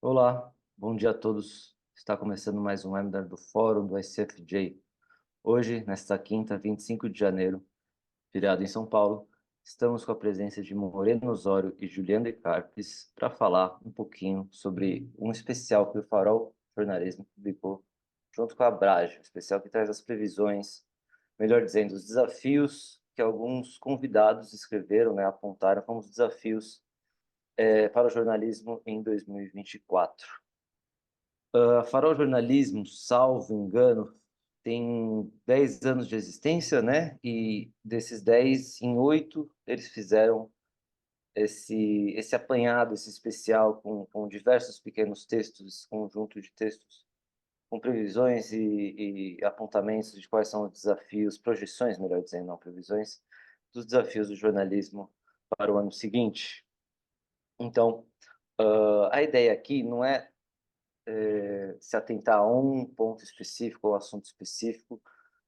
Olá, bom dia a todos. Está começando mais um webinar do Fórum do ICFJ. Hoje, nesta quinta, 25 de janeiro, feriado em São Paulo, estamos com a presença de Moreno Osório e Juliana de Carpes para falar um pouquinho sobre um especial que o Farol Jornalismo publicou junto com a Abrage, um especial que traz as previsões, melhor dizendo, os desafios que alguns convidados escreveram, apontaram como os desafios para o jornalismo em 2024. A Farol Jornalismo, salvo engano, tem 10 anos de existência, né? E desses 10, em 8, eles fizeram esse apanhado, esse especial com diversos pequenos textos, esse conjunto de textos, com previsões e apontamentos de quais são os desafios, projeções, melhor dizendo, não previsões, dos desafios do jornalismo para o ano seguinte. Então, a ideia aqui não é se atentar a um ponto específico ou assunto específico,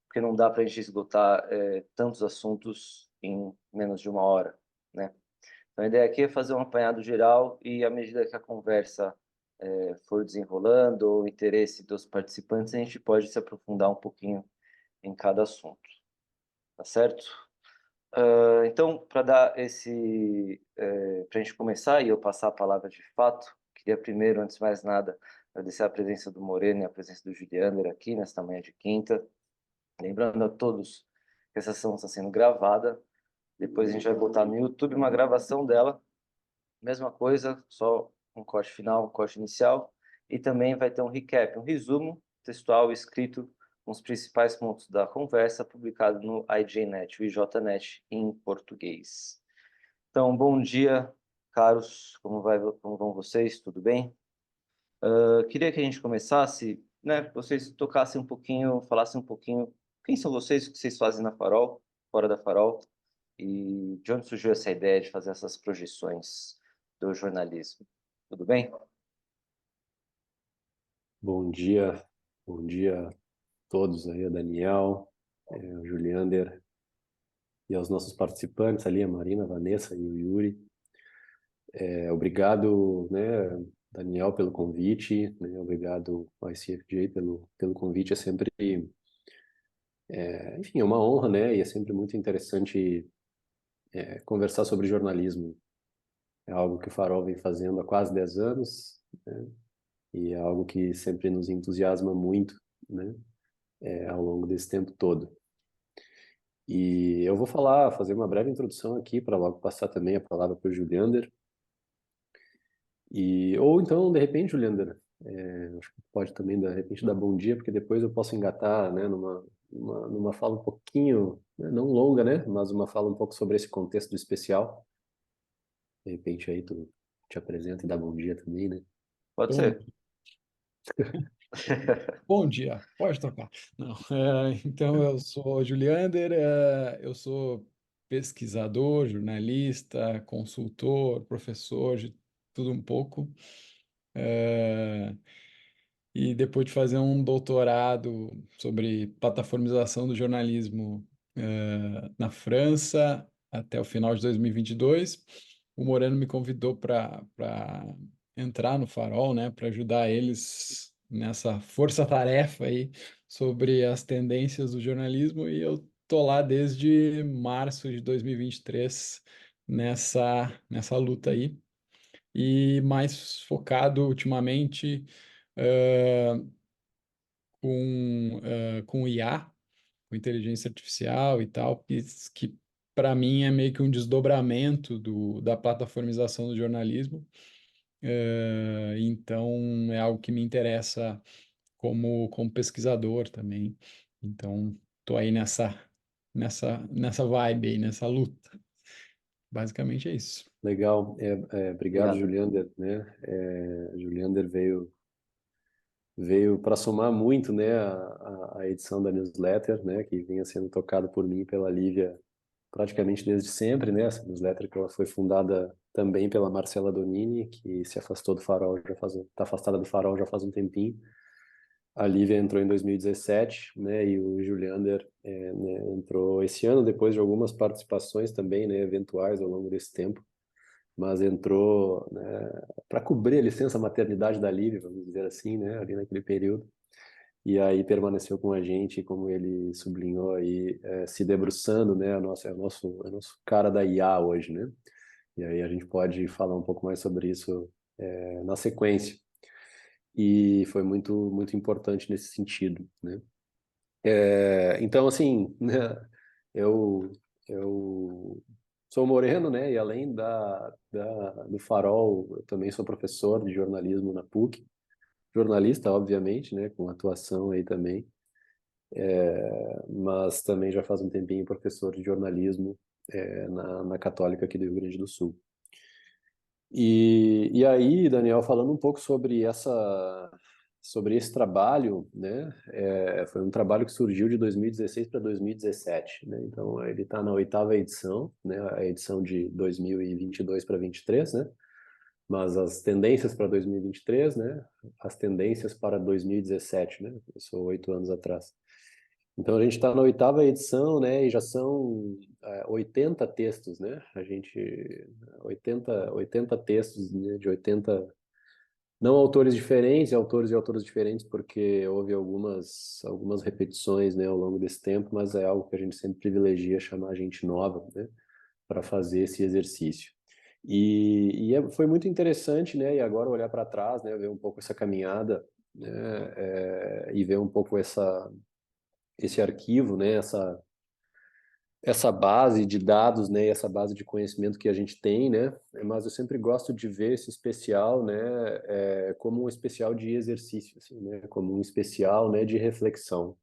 porque não dá para a gente esgotar tantos assuntos em menos de uma hora, né? Então, a ideia aqui é fazer um apanhado geral e, à medida que a conversa for desenrolando, ou o interesse dos participantes, a gente pode se aprofundar um pouquinho em cada assunto, tá certo? Então, para dar para a gente começar e eu passar a palavra de fato, queria primeiro, antes de mais nada, agradecer a presença do Moreno e a presença do Juliander aqui nesta manhã de quinta. Lembrando a todos que essa sessão está sendo gravada. Depois a gente vai botar no YouTube uma gravação dela. Mesma coisa, só um corte final, um corte inicial. E também vai ter um recap, um resumo textual escrito com os principais pontos da conversa, publicado no IJNet, o IJNet, em português. Então, bom dia, caros. Como vão vocês? Tudo bem? Queria que a gente começasse, né? Vocês tocassem um pouquinho, falassem um pouquinho quem são vocês, o que vocês fazem na Farol, fora da Farol, e de onde surgiu essa ideia de fazer essas projeções do jornalismo. Tudo bem? Bom dia a todos aí, a Daniel, o Juliander e aos nossos participantes ali, a Marina, a Vanessa e o Yuri. Obrigado, né, Daniel, pelo convite, né, obrigado ao ICFJ pelo convite. É sempre, enfim, é uma honra, né, e é sempre muito interessante conversar sobre jornalismo. É algo que o Farol vem fazendo há quase 10 anos, né, e é algo que sempre nos entusiasma muito, né, ao longo desse tempo todo. E eu vou fazer uma breve introdução aqui para logo passar também a palavra para o Juliander. Ou então, de repente, Juliander, acho que pode também, de repente, dar bom dia, porque depois eu posso engatar, né, numa fala um pouquinho, né, não longa, né, mas uma fala um pouco sobre esse contexto do especial. De repente aí tu te apresenta e dá bom dia também, né? Pode Bom, ser. bom dia, pode tocar. Não, então, eu sou Juliander, eu sou pesquisador, jornalista, consultor, professor, de tudo um pouco. É, e depois de fazer um doutorado sobre plataformização do jornalismo, na França, até o final de 2022, o Moreno me convidou para entrar no Farol, né, para ajudar eles nessa força-tarefa aí sobre as tendências do jornalismo, e eu tô lá desde março de 2023 nessa luta aí, e mais focado ultimamente eh, com IA, com inteligência artificial e tal, que para mim é meio que um desdobramento da plataformização do jornalismo. Então é algo que me interessa como pesquisador também. Então tô aí nessa vibe aí, nessa luta. Basicamente é isso. Legal, obrigado, Obrigado. Juliander, né? Juliander veio para somar muito, né, a edição da newsletter, né, que vinha sendo tocada por mim e pela Lívia praticamente desde sempre, né, essa newsletter que ela foi fundada também pela Marcela Donini, que se afastou do Farol está afastada do Farol já faz um tempinho. A Lívia entrou em 2017, né, e o Juliander né, entrou esse ano depois de algumas participações também, né, eventuais ao longo desse tempo, mas entrou, né, para cobrir a licença maternidade da Lívia, vamos dizer assim, né, ali naquele período. E aí permaneceu com a gente, como ele sublinhou aí, se debruçando, né, é o nosso cara da IA hoje, né? E aí a gente pode falar um pouco mais sobre isso na sequência. E foi muito importante nesse sentido, né? Então, assim, né, eu sou moreno, né? E além do Farol, eu também sou professor de jornalismo na PUC, jornalista, obviamente, né? Com atuação aí também, mas também já faz um tempinho professor de jornalismo na Católica aqui do Rio Grande do Sul. E aí, Daniel, falando um pouco sobre esse trabalho, né? Foi um trabalho que surgiu de 2016 para 2017, né? Então ele está na 8ª edição, né? A edição de 2022 para 23, né? Mas as tendências para 2023, né? As tendências para 2017, né? Isso 8 anos atrás. Então a gente está na 8ª edição, né? E já são 80 textos, né? 80 textos, né? De 80 não autores diferentes, autores e autoras diferentes, porque houve algumas repetições, né, ao longo desse tempo, mas é algo que a gente sempre privilegia chamar gente nova, né, para fazer esse exercício. Foi muito interessante, né, e agora olhar para trás, né, ver um pouco essa caminhada, né, e ver um pouco esse arquivo, né, essa base de dados, né, e essa base de conhecimento que a gente tem, né, mas eu sempre gosto de ver esse especial, né, como um especial de exercício, assim, né, como um especial, né, de reflexão.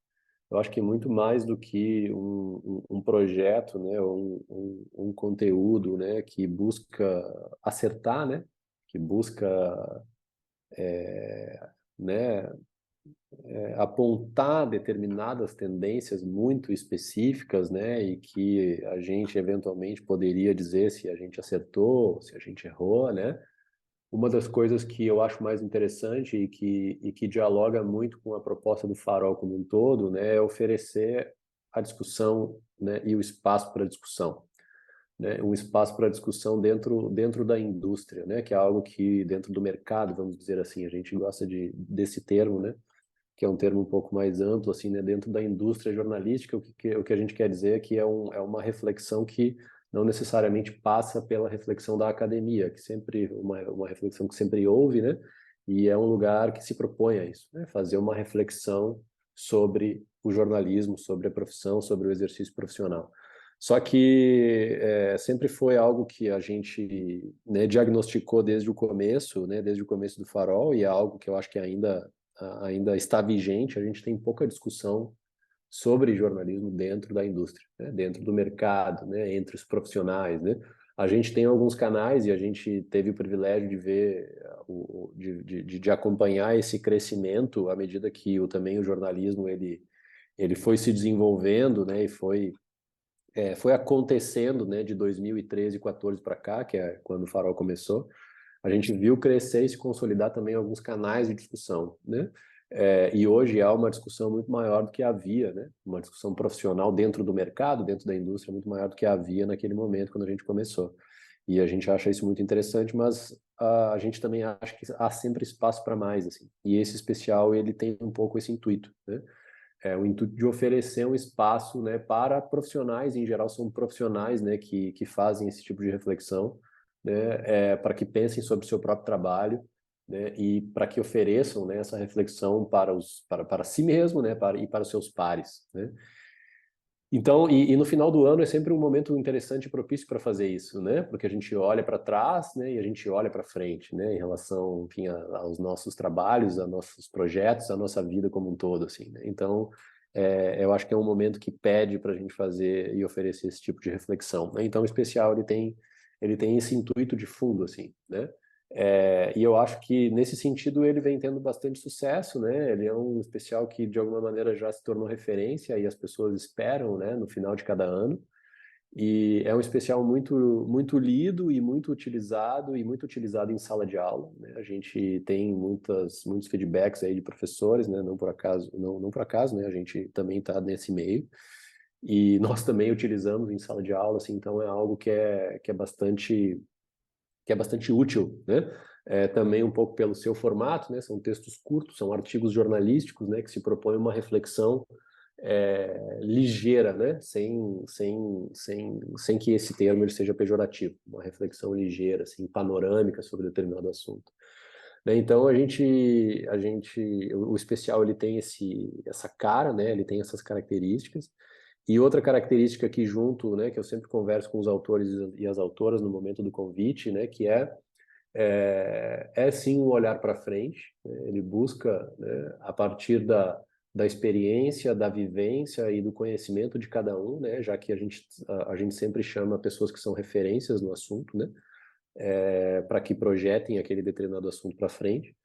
Eu acho que muito mais do que um projeto, né, ou um conteúdo, né, que busca acertar, né, que busca, né, apontar determinadas tendências muito específicas, né, e que a gente eventualmente poderia dizer se a gente acertou, se a gente errou, né? Uma das coisas que eu acho mais interessante e que dialoga muito com a proposta do Farol como um todo, né, é oferecer a discussão, né, e o espaço para discussão, né, um espaço para discussão dentro da indústria, né, que é algo que dentro do mercado, vamos dizer assim, a gente gosta desse termo, né, que é um termo um pouco mais amplo, assim, né, dentro da indústria jornalística, o que a gente quer dizer é que é uma reflexão que não necessariamente passa pela reflexão da academia, que sempre uma reflexão que sempre houve, né, e é um lugar que se propõe a isso, né, fazer uma reflexão sobre o jornalismo, sobre a profissão, sobre o exercício profissional. Só que sempre foi algo que a gente, né, diagnosticou desde o começo, né, desde o começo do Farol, e é algo que eu acho que ainda está vigente. A gente tem pouca discussão sobre jornalismo dentro da indústria, né? Dentro do mercado, né? Entre os profissionais, né? A gente tem alguns canais e a gente teve o privilégio de ver, de acompanhar esse crescimento à medida que também o jornalismo ele foi se desenvolvendo, né? E foi acontecendo, né? De 2013 e 14 para cá, que é quando o Farol começou. A gente viu crescer e se consolidar também alguns canais de discussão, né? E hoje há uma discussão muito maior do que havia, né? Uma discussão profissional dentro do mercado, dentro da indústria, muito maior do que havia naquele momento quando a gente começou. E a gente acha isso muito interessante, mas a gente também acha que há sempre espaço para mais, assim. E esse especial, ele tem um pouco esse intuito, né? O intuito de oferecer um espaço, né, para profissionais, em geral são profissionais, né, que fazem esse tipo de reflexão, né, para que pensem sobre o seu próprio trabalho, né, e para que ofereçam, né, essa reflexão para si mesmo, né, e para os seus pares, né. Então, no final do ano é sempre um momento interessante e propício para fazer isso, né? Porque a gente olha para trás, né? E a gente olha para frente, né? Em relação, enfim, aos nossos trabalhos, aos nossos projetos, à nossa vida como um todo, assim, né? Então, eu acho que é um momento que pede para a gente fazer e oferecer esse tipo de reflexão, né? Então, o especial ele tem esse intuito de fundo, assim, né? E eu acho que nesse sentido ele vem tendo bastante sucesso, né? Ele é um especial que de alguma maneira já se tornou referência e as pessoas esperam, né, no final de cada ano. E é um especial muito lido e muito utilizado em sala de aula, né? A gente tem muitos feedbacks aí de professores, né? Não por acaso, não por acaso, né? A gente também está nesse meio. E nós também utilizamos em sala de aula, assim, então é algo que é que é bastante útil, né? Também um pouco pelo seu formato, né? São textos curtos, são artigos jornalísticos, né? Que se propõem uma reflexão ligeira, né? Sem que esse termo ele seja pejorativo, uma reflexão ligeira, assim, panorâmica sobre determinado assunto. Né? Então o especial ele tem essa cara, né? Ele tem essas características. E outra característica aqui junto, né? Que eu sempre converso com os autores e as autoras no momento do convite, né? Que é sim um olhar para frente, né? Ele busca, né, a partir da experiência, da vivência e do conhecimento de cada um, né? Já que a gente sempre chama pessoas que são referências no assunto, né? Para que projetem aquele determinado assunto para frente.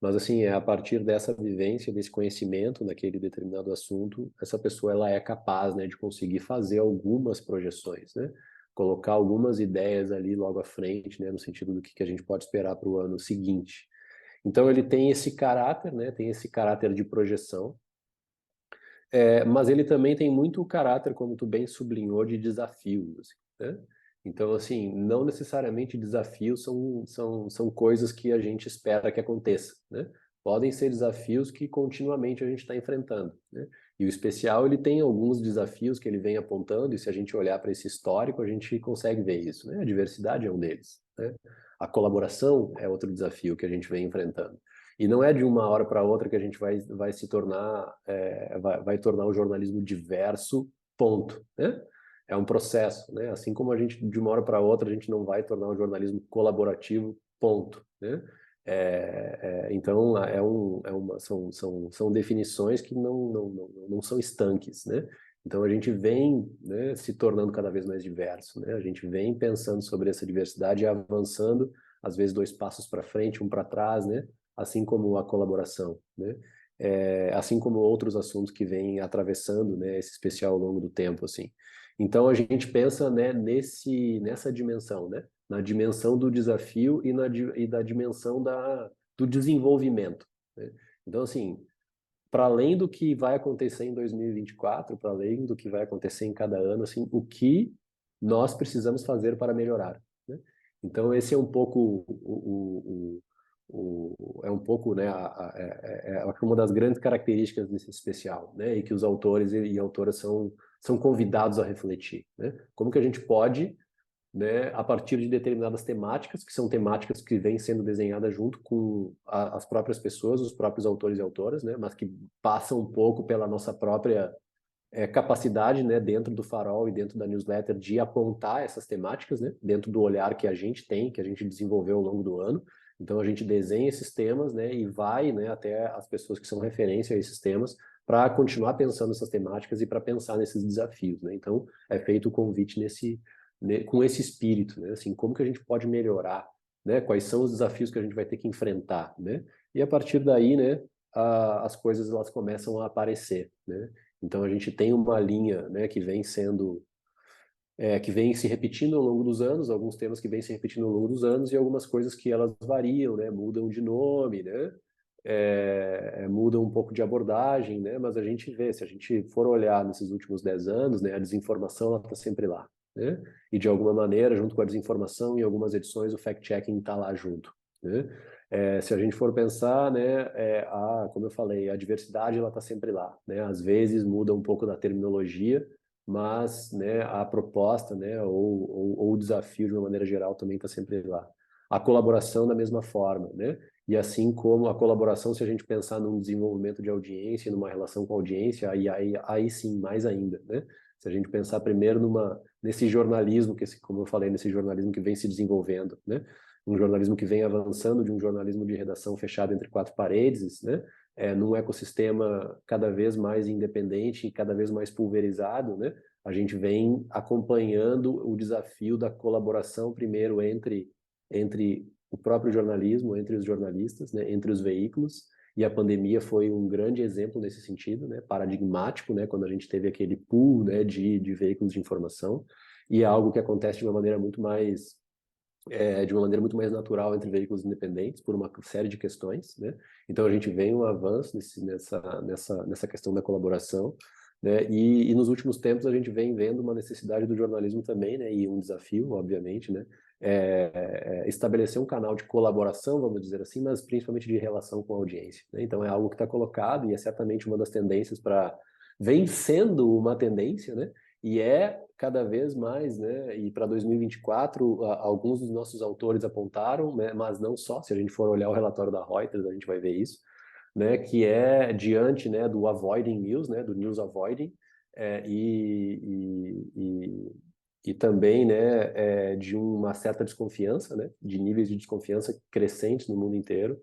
Mas, assim, a partir dessa vivência, desse conhecimento naquele determinado assunto, essa pessoa ela é capaz, né, de conseguir fazer algumas projeções, né? Colocar algumas ideias ali logo à frente, né, no sentido do que a gente pode esperar para o ano seguinte. Então, ele tem esse caráter, né, tem esse caráter de projeção, mas ele também tem muito o caráter, como tu bem sublinhou, de desafio, assim, né? Então, assim, não necessariamente desafios são coisas que a gente espera que aconteça, né? Podem ser desafios que continuamente a gente está enfrentando, né? E o especial, ele tem alguns desafios que ele vem apontando, e se a gente olhar para esse histórico, a gente consegue ver isso, né? A diversidade é um deles, né? A colaboração é outro desafio que a gente vem enfrentando. E não é de uma hora para outra que a gente vai se tornar, vai tornar o jornalismo diverso, ponto, né? É um processo, né? Assim como a gente, de uma hora para outra, a gente não vai tornar o jornalismo colaborativo, ponto, né? Então, são definições que não são estanques, né? Então, a gente vem, né, se tornando cada vez mais diverso, né? A gente vem pensando sobre essa diversidade e avançando, às vezes 2 passos para frente, 1 para trás, né? Assim como a colaboração, né? Assim como outros assuntos que vêm atravessando, né, esse especial ao longo do tempo, assim. Então a gente pensa, né, nessa dimensão, né? Na dimensão do desafio e da dimensão do desenvolvimento, né? Então, assim, para além do que vai acontecer em 2024, para além do que vai acontecer em cada ano, assim, o que nós precisamos fazer para melhorar, né? Então esse é um pouco é um pouco, né, uma das grandes características desse especial, né, e que os autores e autoras são convidados a refletir, né? Como que a gente pode, né, a partir de determinadas temáticas, que são temáticas que vêm sendo desenhadas junto com as próprias pessoas, os próprios autores e autoras, né, mas que passam um pouco pela nossa própria capacidade, né, dentro do Farol e dentro da newsletter de apontar essas temáticas, né, dentro do olhar que a gente tem, que a gente desenvolveu ao longo do ano. Então a gente desenha esses temas, né, e vai, né, até as pessoas que são referência a esses temas para continuar pensando nessas temáticas e para pensar nesses desafios, né? Então é feito o convite com esse espírito, né? Assim, como que a gente pode melhorar, né? Quais são os desafios que a gente vai ter que enfrentar, né? E a partir daí, né, as coisas elas começam a aparecer, né? Então a gente tem uma linha, né, que vem se repetindo ao longo dos anos, alguns temas que vêm se repetindo ao longo dos anos e algumas coisas que elas variam, né, mudam de nome, né, mudam um pouco de abordagem, né, mas a gente vê, se a gente for olhar nesses últimos 10 anos, né, a desinformação está sempre lá, né, e de alguma maneira, junto com a desinformação, em algumas edições o fact-checking está lá junto, né. Se a gente for pensar, né, como eu falei, a diversidade ela está sempre lá, né, às vezes muda um pouco da terminologia, mas, né, a proposta, né, ou o desafio de uma maneira geral também está sempre lá. A colaboração da mesma forma, né? E assim como a colaboração, se a gente pensar num desenvolvimento de audiência, numa relação com a audiência, aí sim, mais ainda, né? Se a gente pensar primeiro nesse jornalismo, como eu falei, nesse jornalismo que vem se desenvolvendo, né? Um jornalismo que vem avançando de um jornalismo de redação fechado entre 4 paredes, né? Num ecossistema cada vez mais independente e cada vez mais pulverizado, né? A gente vem acompanhando o desafio da colaboração primeiro entre o próprio jornalismo, entre os jornalistas, né? Entre os veículos, e a pandemia foi um grande exemplo nesse sentido, né? Paradigmático, né? Quando a gente teve aquele pool, né? de veículos de informação, e é algo que acontece de uma maneira muito mais natural entre veículos independentes, por uma série de questões, né? Então a gente vê um avanço nessa questão da colaboração, né? E nos últimos tempos a gente vem vendo uma necessidade do jornalismo também, né? E um desafio, obviamente, né? estabelecer um canal de colaboração, vamos dizer assim, mas principalmente de relação com a audiência, né? Então é algo que está colocado e é certamente uma das tendências para vem sendo uma tendência, né? E é cada vez mais, né? E para 2024, alguns dos nossos autores apontaram, né? Mas não só. Se a gente for olhar o relatório da Reuters, a gente vai ver isso, né? Que é diante, né? Do avoiding news, né? Do news avoiding, é, e, e, e também, né, de uma certa desconfiança, né, de níveis de desconfiança crescentes no mundo inteiro.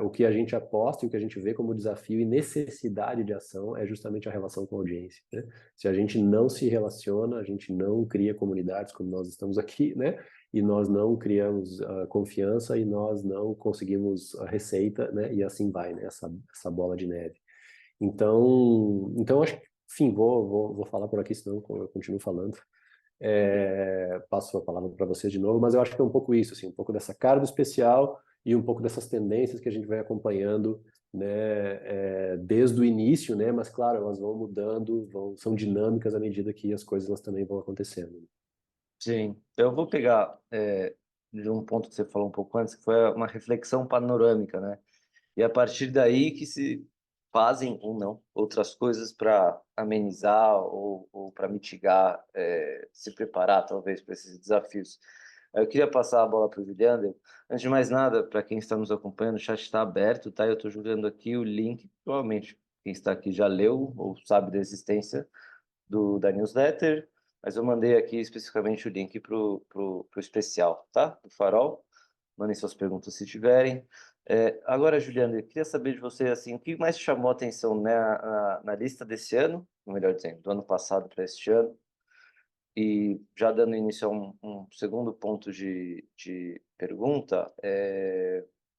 O que a gente aposta e o que a gente vê como desafio e necessidade de ação é justamente a relação com a audiência, né? Se a gente não se relaciona, a gente não cria comunidades como nós estamos aqui, né? E nós não criamos confiança e nós não conseguimos a receita, né? E assim vai, né? Essa bola de neve. Então acho que, enfim, vou falar por aqui, senão eu continuo falando. Passo a palavra para vocês de novo, mas eu acho que é um pouco isso, assim, um pouco dessa carga especial e um pouco dessas tendências que a gente vai acompanhando, né, desde o início, né, mas claro, elas vão mudando, são dinâmicas à medida que as coisas elas também vão acontecendo. Sim, eu vou pegar de um ponto que você falou um pouco antes, que foi uma reflexão panorâmica, né? E a partir daí que se fazem ou não outras coisas para amenizar ou para mitigar, se preparar talvez para esses desafios. Eu queria passar a bola para o Juliander. Antes de mais nada, para quem está nos acompanhando, o chat está aberto, tá? Eu estou jogando aqui o link, provavelmente quem está aqui já leu ou sabe da existência da newsletter, mas eu mandei aqui especificamente o link pro especial, tá? Do Farol. Mandem suas perguntas se tiverem. Agora, Juliana, eu queria saber de você, assim, o que mais chamou a atenção, né, na lista desse ano, ou melhor dizendo, do ano passado para este ano, e já dando início a um segundo ponto de pergunta,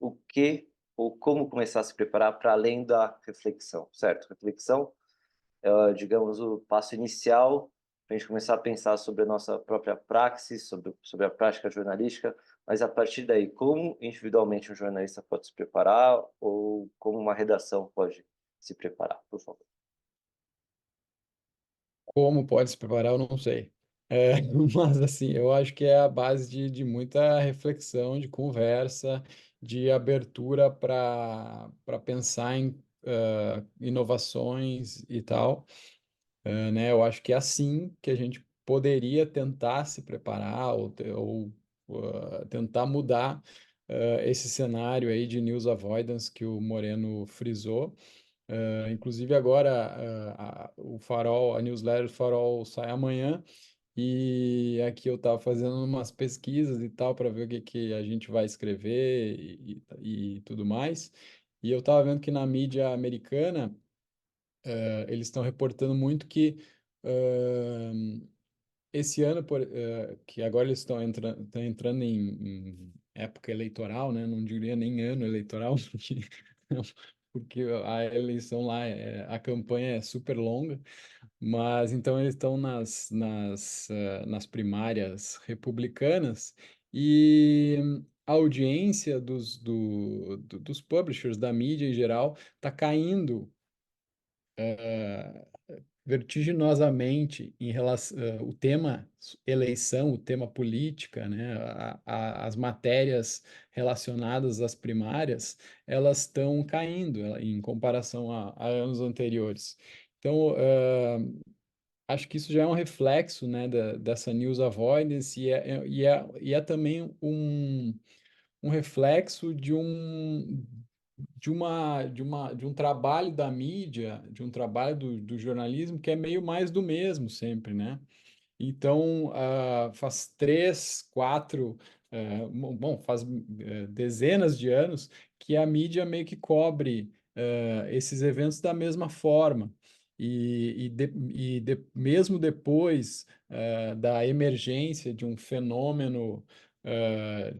o que ou como começar a se preparar para além da reflexão, certo? Reflexão digamos, o passo inicial para a gente começar a pensar sobre a nossa própria praxis, sobre a prática jornalística, mas a partir daí, como individualmente um jornalista pode se preparar ou como uma redação pode se preparar, por favor. Como pode se preparar, eu não sei. Mas, assim, eu acho que é a base de muita reflexão, de conversa, de abertura para pensar em inovações e tal. Né? Eu acho que é assim que a gente poderia tentar se preparar ou tentar mudar esse cenário aí de news avoidance que o Moreno frisou. Inclusive agora o Farol, a newsletter do Farol sai amanhã e aqui eu estava fazendo umas pesquisas e tal para ver o que, que a gente vai escrever e tudo mais. E eu estava vendo que na mídia americana eles estão reportando muito que esse ano, que agora eles estão entrando em época eleitoral, né? Não diria nem ano eleitoral, porque a eleição lá, a campanha é super longa, mas então eles estão nas primárias republicanas e a audiência dos publishers, da mídia em geral, está caindo vertiginosamente em relação o tema eleição, o tema política, né, as matérias relacionadas às primárias, elas estão caindo em comparação a anos anteriores. Então, acho que isso já é um reflexo, né, dessa news avoidance e é também um reflexo de um trabalho da mídia, de um trabalho do jornalismo que é meio mais do mesmo sempre, né? Então, faz 3, 4, bom, faz dezenas de anos que a mídia meio que cobre esses eventos da mesma forma. Mesmo depois da emergência de um fenômeno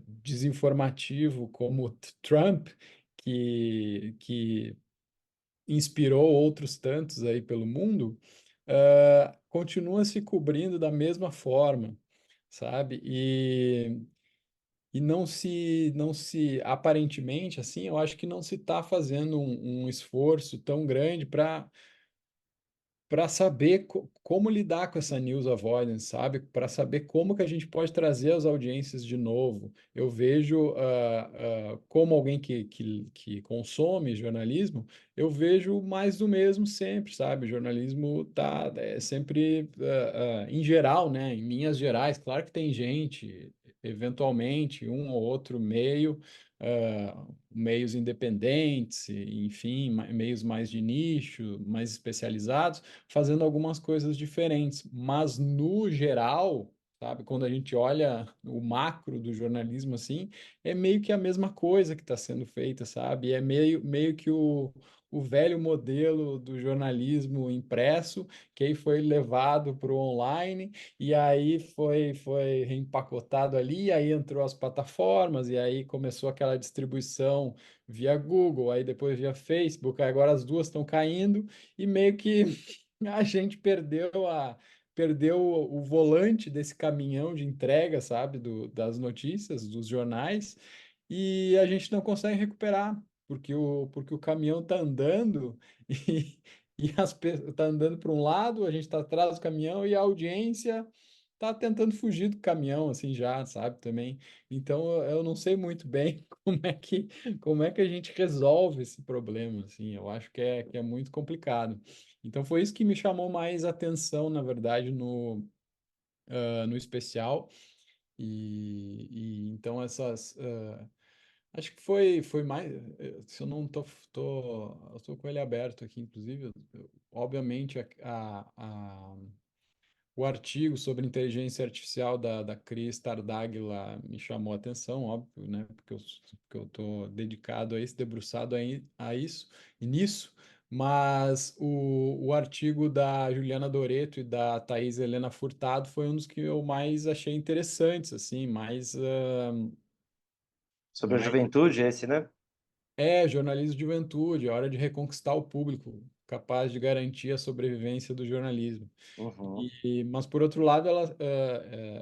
desinformativo como Trump, que inspirou outros tantos aí pelo mundo, continua se cobrindo da mesma forma, sabe? E aparentemente, assim, eu acho que não se está fazendo um esforço tão grande para saber como lidar com essa news avoidance, sabe? Para saber como que a gente pode trazer as audiências de novo. Eu vejo, como alguém que consome jornalismo, eu vejo mais do mesmo sempre, sabe? O jornalismo tá sempre, em geral, né? Em linhas gerais, claro que tem gente, eventualmente, um ou outro meio, meios independentes, enfim, meios mais de nicho, mais especializados, fazendo algumas coisas diferentes. Mas, no geral, sabe, quando a gente olha o macro do jornalismo assim, é meio que a mesma coisa que está sendo feita, sabe? É meio que o velho modelo do jornalismo impresso, que aí foi levado para o online, e aí foi reempacotado ali, e aí entrou as plataformas, e aí começou aquela distribuição via Google, aí depois via Facebook, aí agora as duas estão caindo, e meio que a gente perdeu o volante desse caminhão de entrega, sabe, das notícias, dos jornais, e a gente não consegue recuperar, porque o caminhão está andando e tá andando para um lado, a gente está atrás do caminhão e a audiência tá tentando fugir do caminhão, assim, já, sabe, também. Então, eu não sei muito bem como é que a gente resolve esse problema, assim, eu acho que é muito complicado. Então, foi isso que me chamou mais atenção, na verdade, no especial. Então, acho que foi mais. Se eu não eu tô com ele aberto aqui, inclusive, obviamente, o artigo sobre inteligência artificial da Cris Tardáguila me chamou a atenção, óbvio, né? Porque eu estou dedicado a isso, debruçado a isso e nisso. Mas o artigo da Juliana Doreto e da Thais Helena Furtado foi um dos que eu mais achei interessantes, assim, Sobre a mais juventude, esse, né? jornalismo de juventude, é hora de reconquistar o público, capaz de garantir a sobrevivência do jornalismo. Uhum. Mas, por outro lado,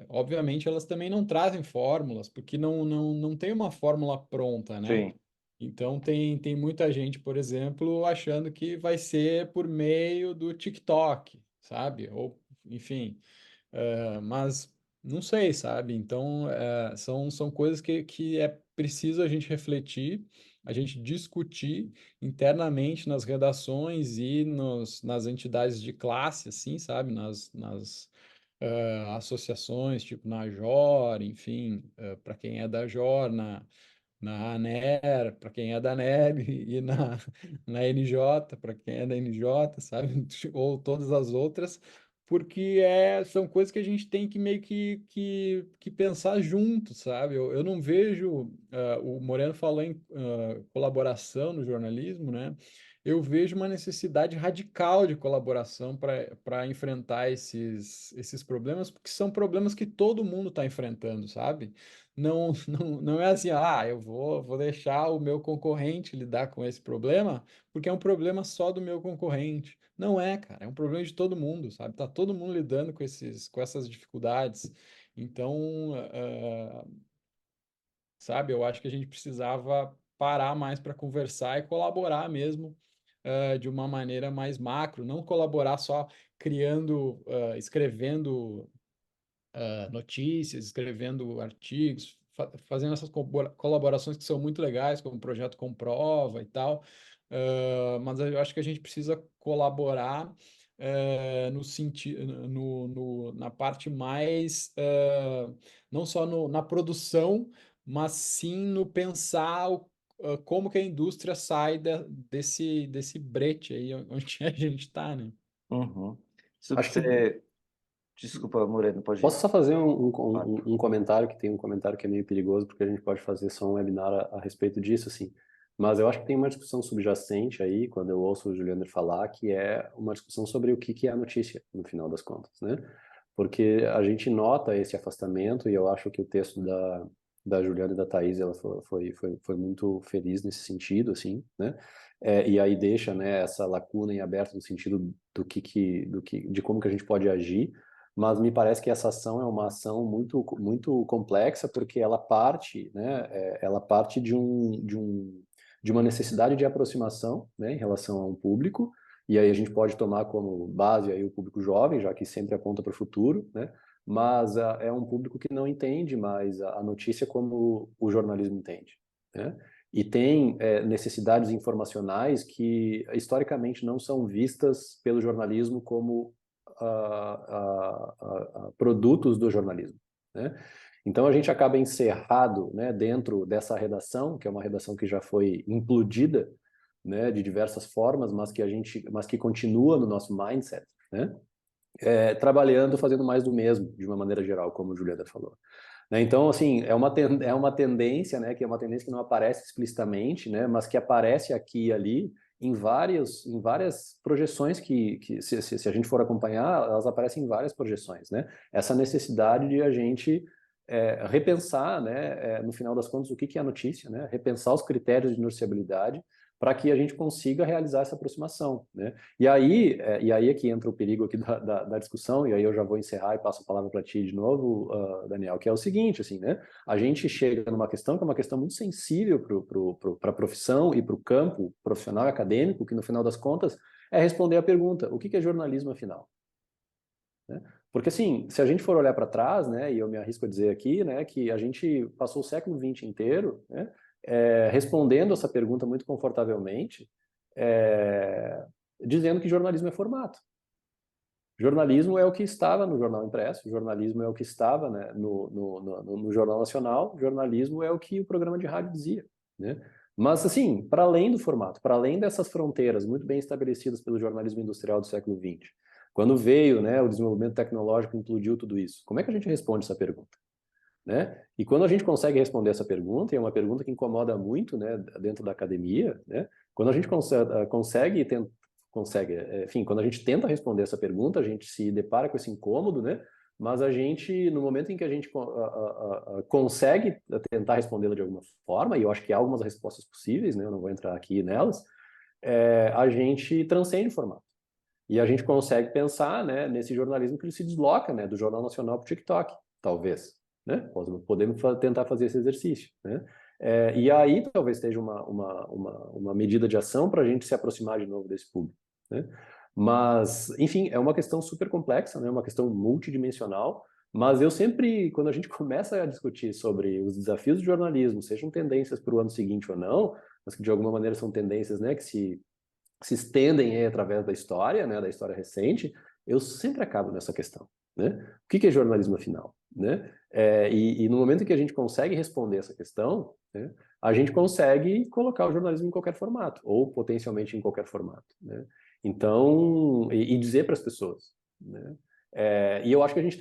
obviamente, elas também não trazem fórmulas, porque não tem uma fórmula pronta, né? Sim. Então, tem muita gente, por exemplo, achando que vai ser por meio do TikTok, sabe? Ou, enfim, mas não sei, sabe? Então, são coisas que é preciso a gente refletir, a gente discutir internamente nas redações e nas entidades de classe, assim, sabe? Nas associações, tipo na JOR, enfim, para quem é da JOR, na ANER, para quem é da ANER, e na NJ, para quem é da NJ, sabe? Ou todas as outras, porque são coisas que a gente tem que meio que pensar junto, sabe? Eu não vejo, o Moreno falou em colaboração no jornalismo, né? Eu vejo uma necessidade radical de colaboração para enfrentar esses problemas, porque são problemas que todo mundo está enfrentando, sabe? Não é assim, eu vou deixar o meu concorrente lidar com esse problema, porque é um problema só do meu concorrente. Não é, cara, é um problema de todo mundo, sabe? Tá todo mundo lidando com essas dificuldades. Então, sabe, eu acho que a gente precisava parar mais para conversar e colaborar mesmo, de uma maneira mais macro, não colaborar só criando, escrevendo notícias, escrevendo artigos, fazendo essas colaborações que são muito legais, como o projeto Comprova e tal. Mas eu acho que a gente precisa colaborar, no sentido, na parte mais, não só na produção, mas sim no pensar como que a indústria sai desse brete aí onde a gente está, né? Uhum. Isso que Acho que você. Desculpa, Moreno, pode posso ir. só fazer Claro. um comentário, que tem um comentário que é meio perigoso, porque a gente pode fazer só um webinar a respeito disso, assim. Mas eu acho que tem uma discussão subjacente aí, quando eu ouço o Juliander falar, que é uma discussão sobre o que é a notícia, no final das contas, né? Porque a gente nota esse afastamento, e eu acho que o texto da Juliana e da Thaís, ela foi muito feliz nesse sentido, assim, né? E aí deixa, né, essa lacuna em aberto no sentido de como que a gente pode agir, mas me parece que essa ação é uma ação muito complexa, porque ela parte, né, ela parte de uma necessidade de aproximação, né, em relação a um público, E aí a gente pode tomar como base aí o público jovem, já que sempre aponta para o futuro, né? Mas é um público que não entende mais a notícia como o jornalismo entende, né? E tem necessidades informacionais que historicamente não são vistas pelo jornalismo como produtos do jornalismo, né? Então a gente acaba encerrado, né, dentro dessa redação, que é uma redação que já foi implodida, né, de diversas formas, mas que continua no nosso mindset, né? Trabalhando, fazendo mais do mesmo, de uma maneira geral, como o Juliana falou. Né? Então, assim, é uma tendência, né, que é uma tendência que não aparece explicitamente, né, mas que aparece aqui e ali em várias projeções se a gente for acompanhar, elas aparecem em várias projeções, né? Essa necessidade de a gente repensar, né, no final das contas, o que é a notícia, né? Repensar os critérios de noticiabilidade para que a gente consiga realizar essa aproximação, né? E aí é que entra o perigo aqui da discussão, e aí eu já vou encerrar e passo a palavra para ti de novo, Daniel, que é o seguinte, assim, né? A gente chega numa questão que é uma questão muito sensível para a profissão e para o campo profissional e acadêmico, que no final das contas é responder a pergunta, o que é jornalismo afinal? Né? Porque assim, se a gente for olhar para trás, né, e eu me arrisco a dizer aqui, né, que a gente passou o século XX inteiro, né, respondendo essa pergunta muito confortavelmente, dizendo que jornalismo é formato. Jornalismo é o que estava no jornal impresso, jornalismo é o que estava, né, no Jornal Nacional, jornalismo é o que o programa de rádio dizia, né? Mas, assim, para além do formato, para além dessas fronteiras muito bem estabelecidas pelo jornalismo industrial do século XX, quando veio, né, o desenvolvimento tecnológico implodiu tudo isso, como é que a gente responde essa pergunta? Né? E quando a gente consegue responder essa pergunta, e é uma pergunta que incomoda muito, né, dentro da academia, né? Quando a gente enfim, quando a gente tenta responder essa pergunta, a gente se depara com esse incômodo, né? Mas a gente, no momento em que a gente consegue tentar respondê-la de alguma forma, e eu acho que há algumas respostas possíveis, né? Eu não vou entrar aqui nelas, a gente transcende o formato. E a gente consegue pensar, né, nesse jornalismo que ele se desloca, né, do Jornal Nacional para o TikTok, talvez. Né? Podemos tentar fazer esse exercício. Né? E aí talvez esteja uma medida de ação para a gente se aproximar de novo desse público. Né? Mas, enfim, é uma questão super complexa, né? Uma questão multidimensional, mas eu sempre, quando a gente começa a discutir sobre os desafios do jornalismo, sejam tendências para o ano seguinte ou não, mas que de alguma maneira são tendências, né, que se estendem aí através da história, né, da história recente, eu sempre acabo nessa questão. Né? O que é jornalismo afinal? Né? E no momento em que a gente consegue responder essa questão, né, a gente consegue colocar o jornalismo em qualquer formato, ou potencialmente em qualquer formato. Né? Então, e dizer para as pessoas. Né? E eu acho que a gente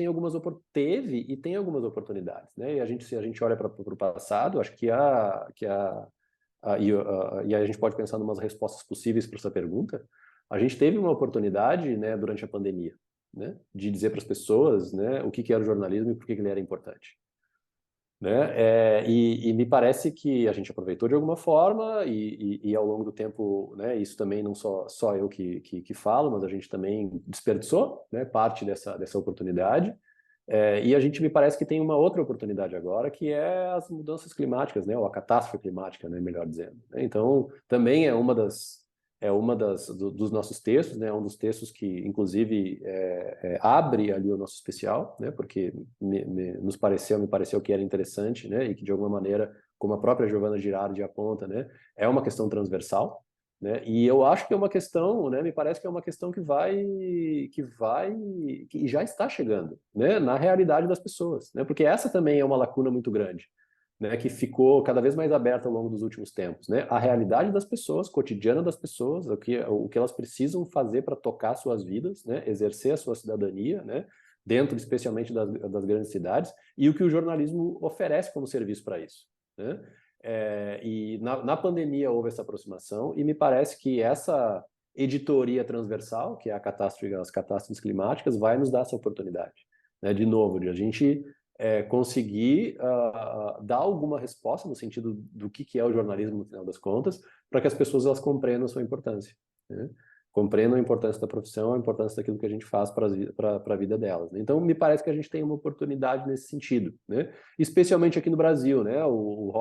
teve e tem algumas oportunidades. Né? E se a gente olha para o passado, acho que e aí a gente pode pensar em umas respostas possíveis para essa pergunta. A gente teve uma oportunidade, né, durante a pandemia, né, de dizer para as pessoas, né, o que era o jornalismo e por que ele era importante. Né? E me parece que a gente aproveitou de alguma forma e ao longo do tempo, né, isso também não só eu que falo, mas a gente também desperdiçou, né, parte dessa oportunidade. E a gente me parece que tem uma outra oportunidade agora, que é as mudanças climáticas, né, ou a catástrofe climática, né, melhor dizendo. Então, também é dos nossos textos, né, um dos textos que, inclusive, abre ali o nosso especial, né, porque me pareceu que era interessante, né, e que, de alguma maneira, como a própria Giovana Girardi aponta, né, é uma questão transversal. Né? E eu acho que é uma questão, né, me parece que é uma questão que já está chegando, né, na realidade das pessoas, né? Porque essa também é uma lacuna muito grande, né, que ficou cada vez mais aberta ao longo dos últimos tempos, né? A realidade das pessoas, cotidiana das pessoas, o que elas precisam fazer para tocar suas vidas, né, exercer a sua cidadania, né, dentro especialmente das grandes cidades, e o que o jornalismo oferece como serviço para isso, né? E na pandemia houve essa aproximação e me parece que essa editoria transversal, que é as catástrofes climáticas, vai nos dar essa oportunidade, né? De novo, de a gente conseguir dar alguma resposta no sentido do que é o jornalismo no final das contas, para que as pessoas elas compreendam a sua importância, né? Compreendam a importância da profissão, a importância daquilo que a gente faz para a vida delas. Né? Então, me parece que a gente tem uma oportunidade nesse sentido, né? Especialmente aqui no Brasil, né? O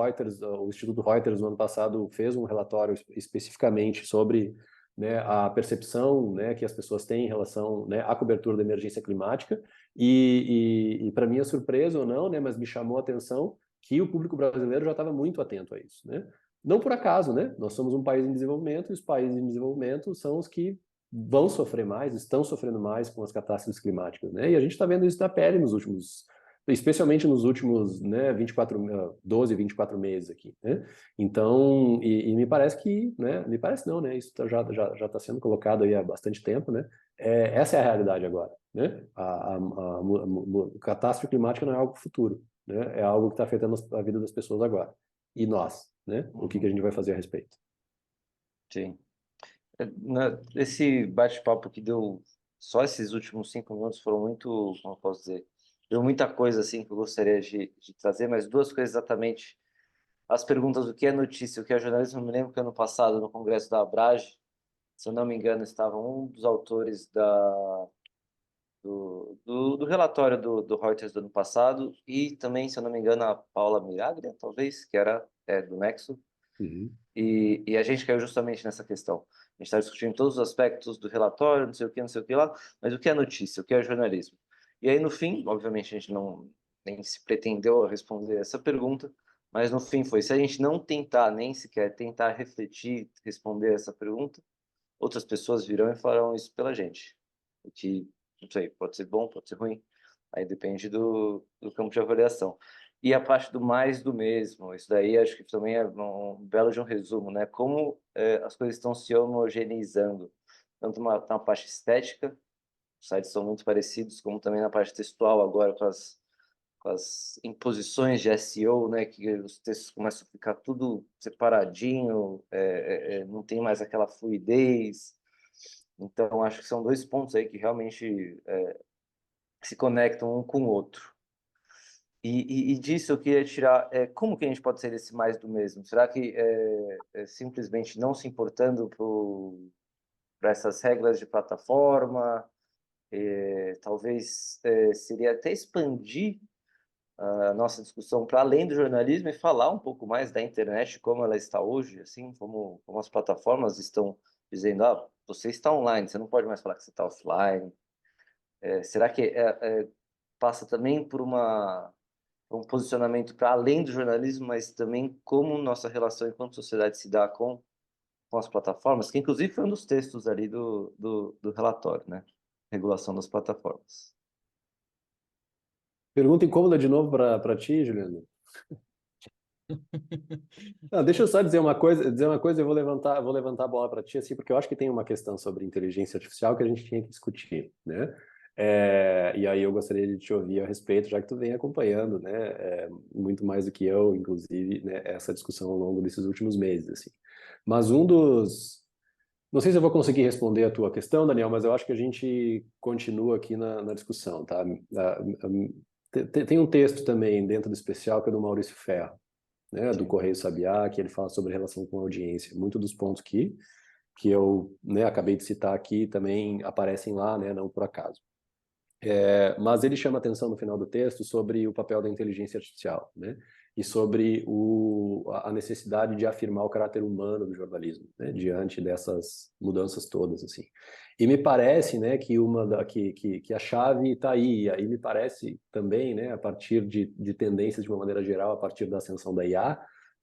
Instituto Reuters, no ano passado, fez um relatório especificamente sobre né, a percepção, né, que as pessoas têm em relação, né, à cobertura da emergência climática e para minha surpresa ou não, né, mas me chamou a atenção que o público brasileiro já estava muito atento a isso, né? Não por acaso, né? Nós somos um país em desenvolvimento e os países em desenvolvimento são os que vão sofrer mais, estão sofrendo mais com as catástrofes climáticas, né? E a gente está vendo isso na pele especialmente nos últimos, né, 12, 24 meses aqui, né? Então, e me parece que, né, me parece não, né, isso já está sendo colocado aí há bastante tempo, né? Essa é a realidade agora, né? A catástrofe climática não é algo futuro, né? É algo que está afetando a vida das pessoas agora. E nós, né? O que a gente vai fazer a respeito? Sim. Esse bate-papo que deu só esses últimos 5 minutos foram muito, como eu posso dizer, deu muita coisa assim que eu gostaria de trazer, mas duas coisas exatamente. As perguntas do que é notícia, o que é jornalismo. Eu me lembro que ano passado, no congresso da Abrage, se eu não me engano, estava um dos autores do relatório do Reuters do ano passado e também, se eu não me engano, a Paula Miraglia, talvez, que era do Nexo. Uhum. E a gente caiu justamente nessa questão. A gente está discutindo todos os aspectos do relatório, não sei o que lá, mas o que é notícia, o que é jornalismo? E aí, no fim, obviamente, a gente não nem se pretendeu responder essa pergunta, mas no fim foi, se a gente não tentar, nem sequer tentar refletir, responder essa pergunta, outras pessoas virão e farão isso pela gente. O que, não sei, pode ser bom, pode ser ruim, aí depende do campo de avaliação. E a parte do mais do mesmo, isso daí acho que também é um belo de um resumo, né? Como as coisas estão se homogeneizando, tanto na parte estética, os sites são muito parecidos, como também na parte textual agora, com as imposições de SEO, né? Que os textos começam a ficar tudo separadinho, não tem mais aquela fluidez. Então, acho que são dois pontos aí que realmente se conectam um com o outro. E disso eu queria tirar, como que a gente pode ser esse mais do mesmo? Será que simplesmente não se importando para essas regras de plataforma? Talvez seria até expandir a nossa discussão para além do jornalismo e falar um pouco mais da internet, como ela está hoje, assim, como as plataformas estão dizendo, você está online, você não pode mais falar que você está offline. Será que passa também por um posicionamento para além do jornalismo, mas também como nossa relação enquanto sociedade se dá com as plataformas, que inclusive foi um dos textos ali do relatório, né? Regulação das plataformas. Pergunta incômoda de novo para ti, Juliano. Não, deixa eu só dizer uma coisa, eu vou levantar a bola para ti, assim, porque eu acho que tem uma questão sobre inteligência artificial que a gente tinha que discutir, né? E aí eu gostaria de te ouvir a respeito, já que tu vem acompanhando, né, muito mais do que eu, inclusive, né, essa discussão ao longo desses últimos meses, assim. Mas não sei se eu vou conseguir responder a tua questão, Daniel, mas eu acho que a gente continua aqui na discussão, tá? Tem um texto também dentro do especial que é do Maurício Ferro, né, do Sim. Correio Sabiá, que ele fala sobre relação com a audiência. Muitos dos pontos que eu, né, acabei de citar aqui também aparecem lá, né, não por acaso. Mas ele chama atenção no final do texto sobre o papel da inteligência artificial, né, e sobre a necessidade de afirmar o caráter humano do jornalismo, né, diante dessas mudanças todas, assim. E me parece, né, que a chave está aí. E aí me parece também, né, a partir de tendências de uma maneira geral, a partir da ascensão da IA,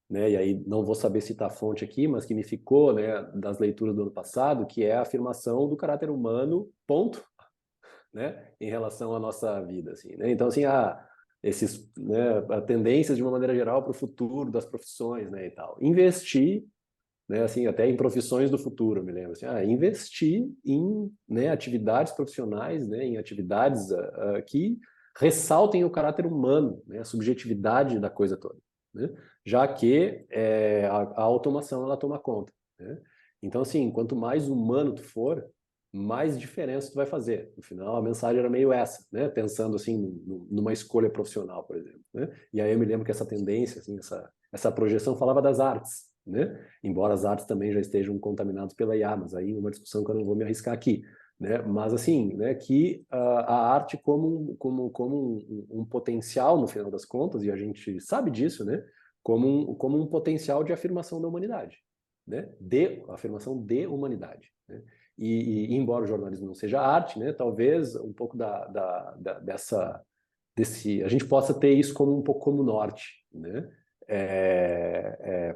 né, e aí não vou saber citar a fonte aqui, mas que me ficou, né, das leituras do ano passado, que é a afirmação do caráter humano, ponto, né, em relação à nossa vida, assim, né? Então, assim, né, tendências de uma maneira geral para o futuro das profissões, né, e tal. Investir, né, assim, até em profissões do futuro, me lembro, assim, investir em, né, atividades profissionais, né, em atividades que ressaltem o caráter humano, né, a subjetividade da coisa toda, né? Já que a automação ela toma conta, né? Então, assim, quanto mais humano tu for, mais diferença tu vai fazer. No final, a mensagem era meio essa, né? Pensando assim numa escolha profissional, por exemplo, né? E aí eu me lembro que essa tendência, assim, essa projeção falava das artes, né? Embora as artes também já estejam contaminadas pela IA, mas aí é uma discussão que eu não vou me arriscar aqui, né? Mas assim, né? Que a arte como um potencial no final das contas, e a gente sabe disso, né? Como um potencial de afirmação da humanidade. né? Afirmação de humanidade, né? E embora o jornalismo não seja arte, né? Talvez um pouco a gente possa ter isso como um pouco como norte, né?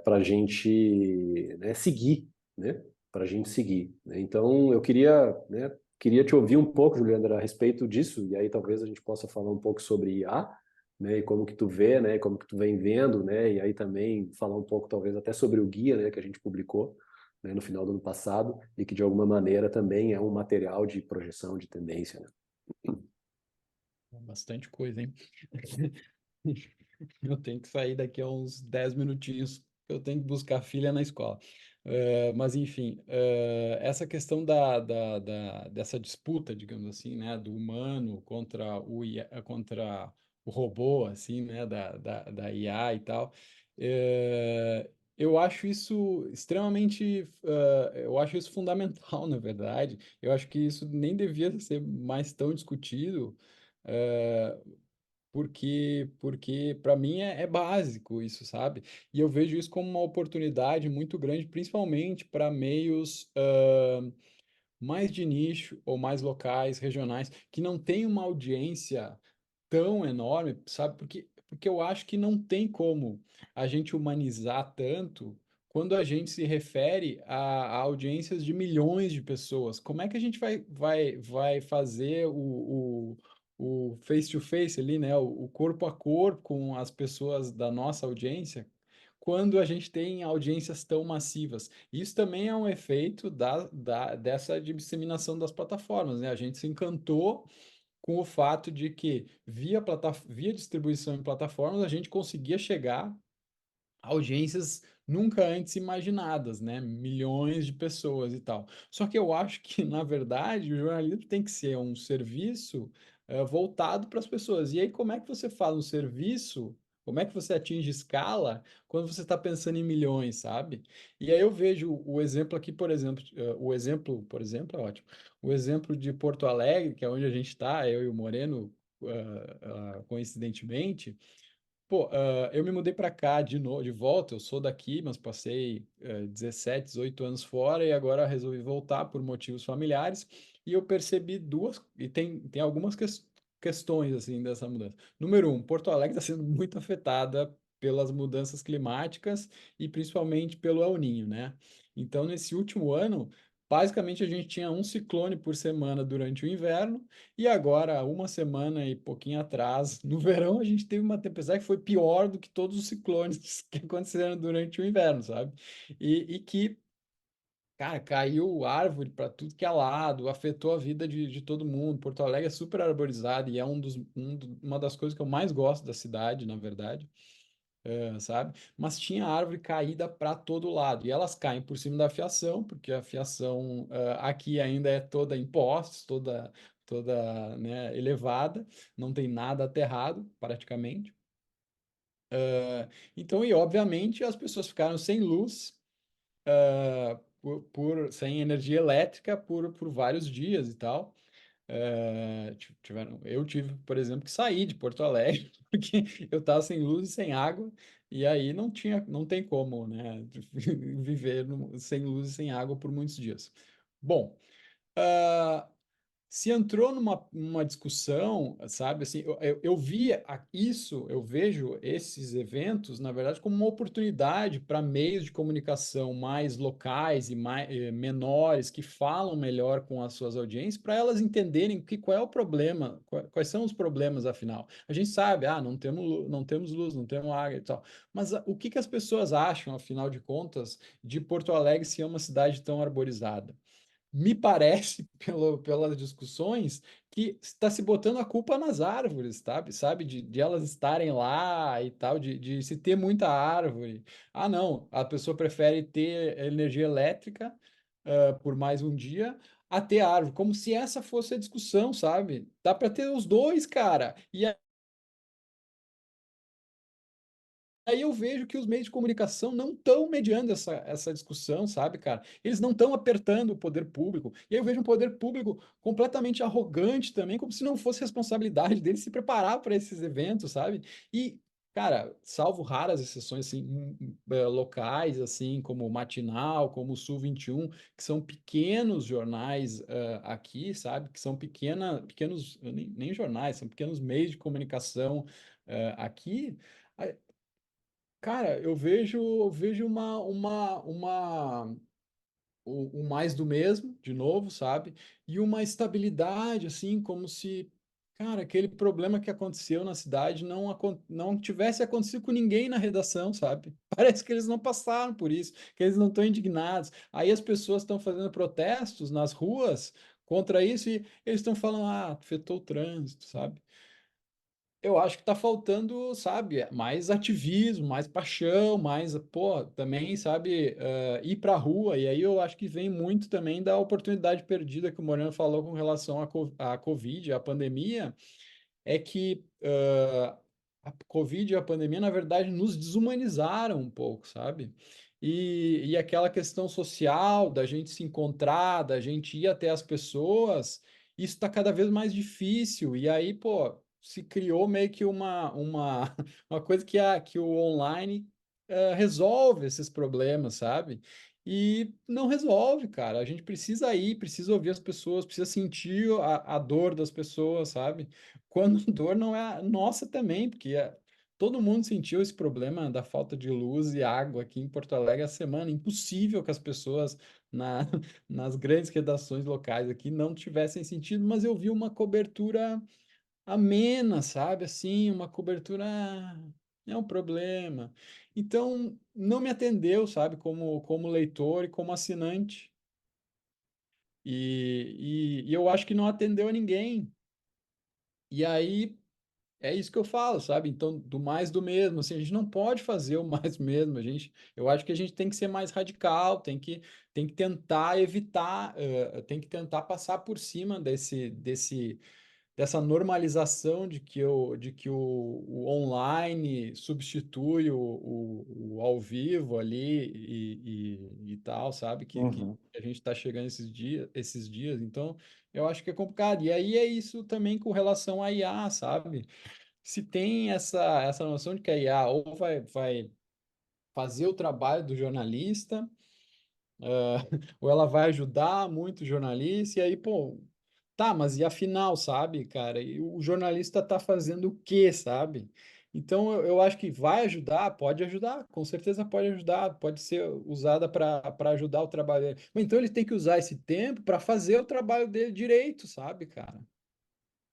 Para a gente, né, seguir, né? Para a gente seguir, né? Então eu queria, né, queria te ouvir um pouco, Juliana, a respeito disso, e aí talvez a gente possa falar um pouco sobre IA, né, e como que tu vê, né, e como que tu vem vendo, né, e aí também falar um pouco talvez até sobre o guia, né, que a gente publicou, né, no final do ano passado, e que de alguma maneira também é um material de projeção de tendência, né? Bastante coisa, hein? Eu tenho que sair daqui a uns 10 minutinhos, eu tenho que buscar a filha na escola. Mas, enfim, essa questão dessa disputa, digamos assim, né, do humano contra o IA, contra o robô, assim, né, da IA e tal, eu acho isso extremamente, eu acho isso fundamental, na verdade. Eu acho que isso nem devia ser mais tão discutido, eh, porque para mim é básico isso, sabe? E eu vejo isso como uma oportunidade muito grande, principalmente para meios mais de nicho ou mais locais, regionais, que não têm uma audiência tão enorme, sabe? Porque eu acho que não tem como a gente humanizar tanto quando a gente se refere a audiências de milhões de pessoas. Como é que a gente vai fazer o face-to-face ali, né? O corpo a corpo com as pessoas da nossa audiência? Quando a gente tem audiências tão massivas. Isso também é um efeito dessa disseminação das plataformas, né? A gente se encantou com o fato de que via distribuição em plataformas a gente conseguia chegar a audiências nunca antes imaginadas, né? Milhões de pessoas e tal. Só que eu acho que, na verdade, o jornalismo tem que ser um serviço voltado para as pessoas. E aí, como é que você faz um serviço? Como é que você atinge escala quando você está pensando em milhões, sabe? E aí eu vejo o exemplo aqui, por exemplo, o exemplo, por exemplo, é ótimo. O exemplo de Porto Alegre, que é onde a gente está, eu e o Moreno, coincidentemente. Pô, eu me mudei para cá de novo, de volta. Eu sou daqui, mas passei 17, 18 anos fora e agora resolvi voltar por motivos familiares. E eu percebi e tem algumas questões assim dessa mudança. Número um, Porto Alegre está sendo muito afetada pelas mudanças climáticas e principalmente pelo El Niño, né? Então, nesse último ano, basicamente a gente tinha um ciclone por semana durante o inverno. E agora, uma semana e pouquinho atrás, no verão, a gente teve uma tempestade que foi pior do que todos os ciclones que aconteceram durante o inverno, sabe? E que, cara, caiu árvore para tudo que é lado, afetou a vida de todo mundo. Porto Alegre é super arborizado e é uma das coisas que eu mais gosto da cidade, na verdade, sabe? Mas tinha árvore caída para todo lado e elas caem por cima da fiação, porque a fiação aqui ainda é toda em postes, toda, né, elevada, não tem nada aterrado praticamente. Então, e obviamente as pessoas ficaram sem luz, sem energia elétrica por vários dias e tal. Eu tive, por exemplo, que sair de Porto Alegre, porque eu estava sem luz e sem água, e aí não tem como, né, viver sem luz e sem água por muitos dias. Bom, ah, se entrou numa discussão, sabe, assim, eu via isso, eu vejo esses eventos, na verdade, como uma oportunidade para meios de comunicação mais locais e menores, que falam melhor com as suas audiências, para elas entenderem qual é o problema, quais são os problemas, afinal. A gente sabe, não temos luz, não temos água e tal, mas o que que as pessoas acham, afinal de contas, de Porto Alegre ser uma cidade tão arborizada? Me parece, pelas discussões, que está se botando a culpa nas árvores, sabe? De elas estarem lá e tal, de se ter muita árvore. Ah, não, a pessoa prefere ter energia elétrica, por mais um dia, a ter árvore, como se essa fosse a discussão, sabe? Dá para ter os dois, cara. E aí eu vejo que os meios de comunicação não estão mediando essa discussão, sabe, cara? Eles não estão apertando o poder público. E aí eu vejo um poder público completamente arrogante também, como se não fosse responsabilidade dele se preparar para esses eventos, sabe? cara, salvo raras exceções assim, locais, assim, como o Matinal, como o Sul 21, que são pequenos jornais aqui, sabe? Que são pequenos, nem jornais, são pequenos meios de comunicação aqui. Ah, cara, eu vejo o mais do mesmo, de novo, sabe? E uma estabilidade, assim, como se, cara, aquele problema que aconteceu na cidade não tivesse acontecido com ninguém na redação, sabe? Parece que eles não passaram por isso, que eles não estão indignados. Aí as pessoas estão fazendo protestos nas ruas contra isso e eles estão falando, afetou o trânsito, sabe? Eu acho que tá faltando, sabe, mais ativismo, mais paixão, mais, pô, também, sabe, ir pra rua. E aí eu acho que vem muito também da oportunidade perdida que o Moreno falou com relação à Covid, à pandemia, é que a Covid e a pandemia, na verdade, nos desumanizaram um pouco, sabe? E aquela questão social, da gente se encontrar, da gente ir até as pessoas, isso está cada vez mais difícil. E aí, pô, se criou meio que uma coisa que o online resolve esses problemas, sabe? E não resolve, cara. A gente precisa ir, precisa ouvir as pessoas, precisa sentir a dor das pessoas, sabe? Quando dor não é a nossa também, porque todo mundo sentiu esse problema da falta de luz e água aqui em Porto Alegre a semana. Impossível que as pessoas na, nas grandes redações locais aqui não tivessem sentido, mas eu vi uma cobertura amena, sabe? Assim, uma cobertura é um problema. Então, não me atendeu, sabe? Como leitor e como assinante. E eu acho que não atendeu a ninguém. E aí é isso que eu falo, sabe? Então, do mais do mesmo, assim, a gente não pode fazer o mais do mesmo, eu acho que a gente tem que ser mais radical, tem que tentar evitar, tem que tentar passar por cima dessa normalização de que o online substitui o ao vivo ali e tal, sabe? Que Uhum, a gente está chegando esses dias, então eu acho que é complicado. E aí é isso também com relação à IA, sabe? Se tem essa noção de que a IA ou vai fazer o trabalho do jornalista, ou ela vai ajudar muito o jornalista, e aí, pô, tá, mas e afinal, sabe, cara? E o jornalista tá fazendo o quê, sabe? Então, eu acho que vai ajudar, pode ajudar, com certeza pode ajudar, pode ser usada para ajudar o trabalho dele. Mas então ele tem que usar esse tempo para fazer o trabalho dele direito, sabe, cara?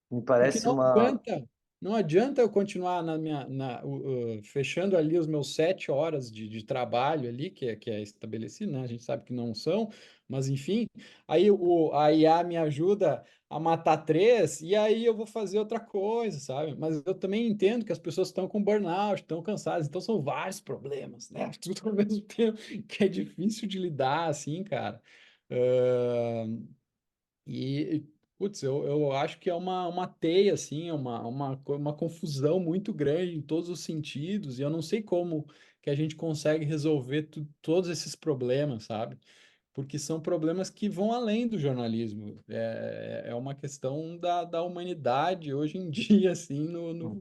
me Porque parece uma. não adianta eu continuar fechando ali os meus 7 horas de trabalho ali, que é estabelecido, né? A gente sabe que não são, mas enfim, aí a IA me ajuda a matar três, e aí eu vou fazer outra coisa, sabe? Mas eu também entendo que as pessoas estão com burnout, estão cansadas, então são vários problemas, né? Tudo ao mesmo tempo, que é difícil de lidar, assim, cara. Ahn, putz, eu acho que é uma teia, assim, uma confusão muito grande em todos os sentidos, e eu não sei como que a gente consegue resolver todos esses problemas, sabe? Porque são problemas que vão além do jornalismo. É uma questão da humanidade hoje em dia, assim, Uhum,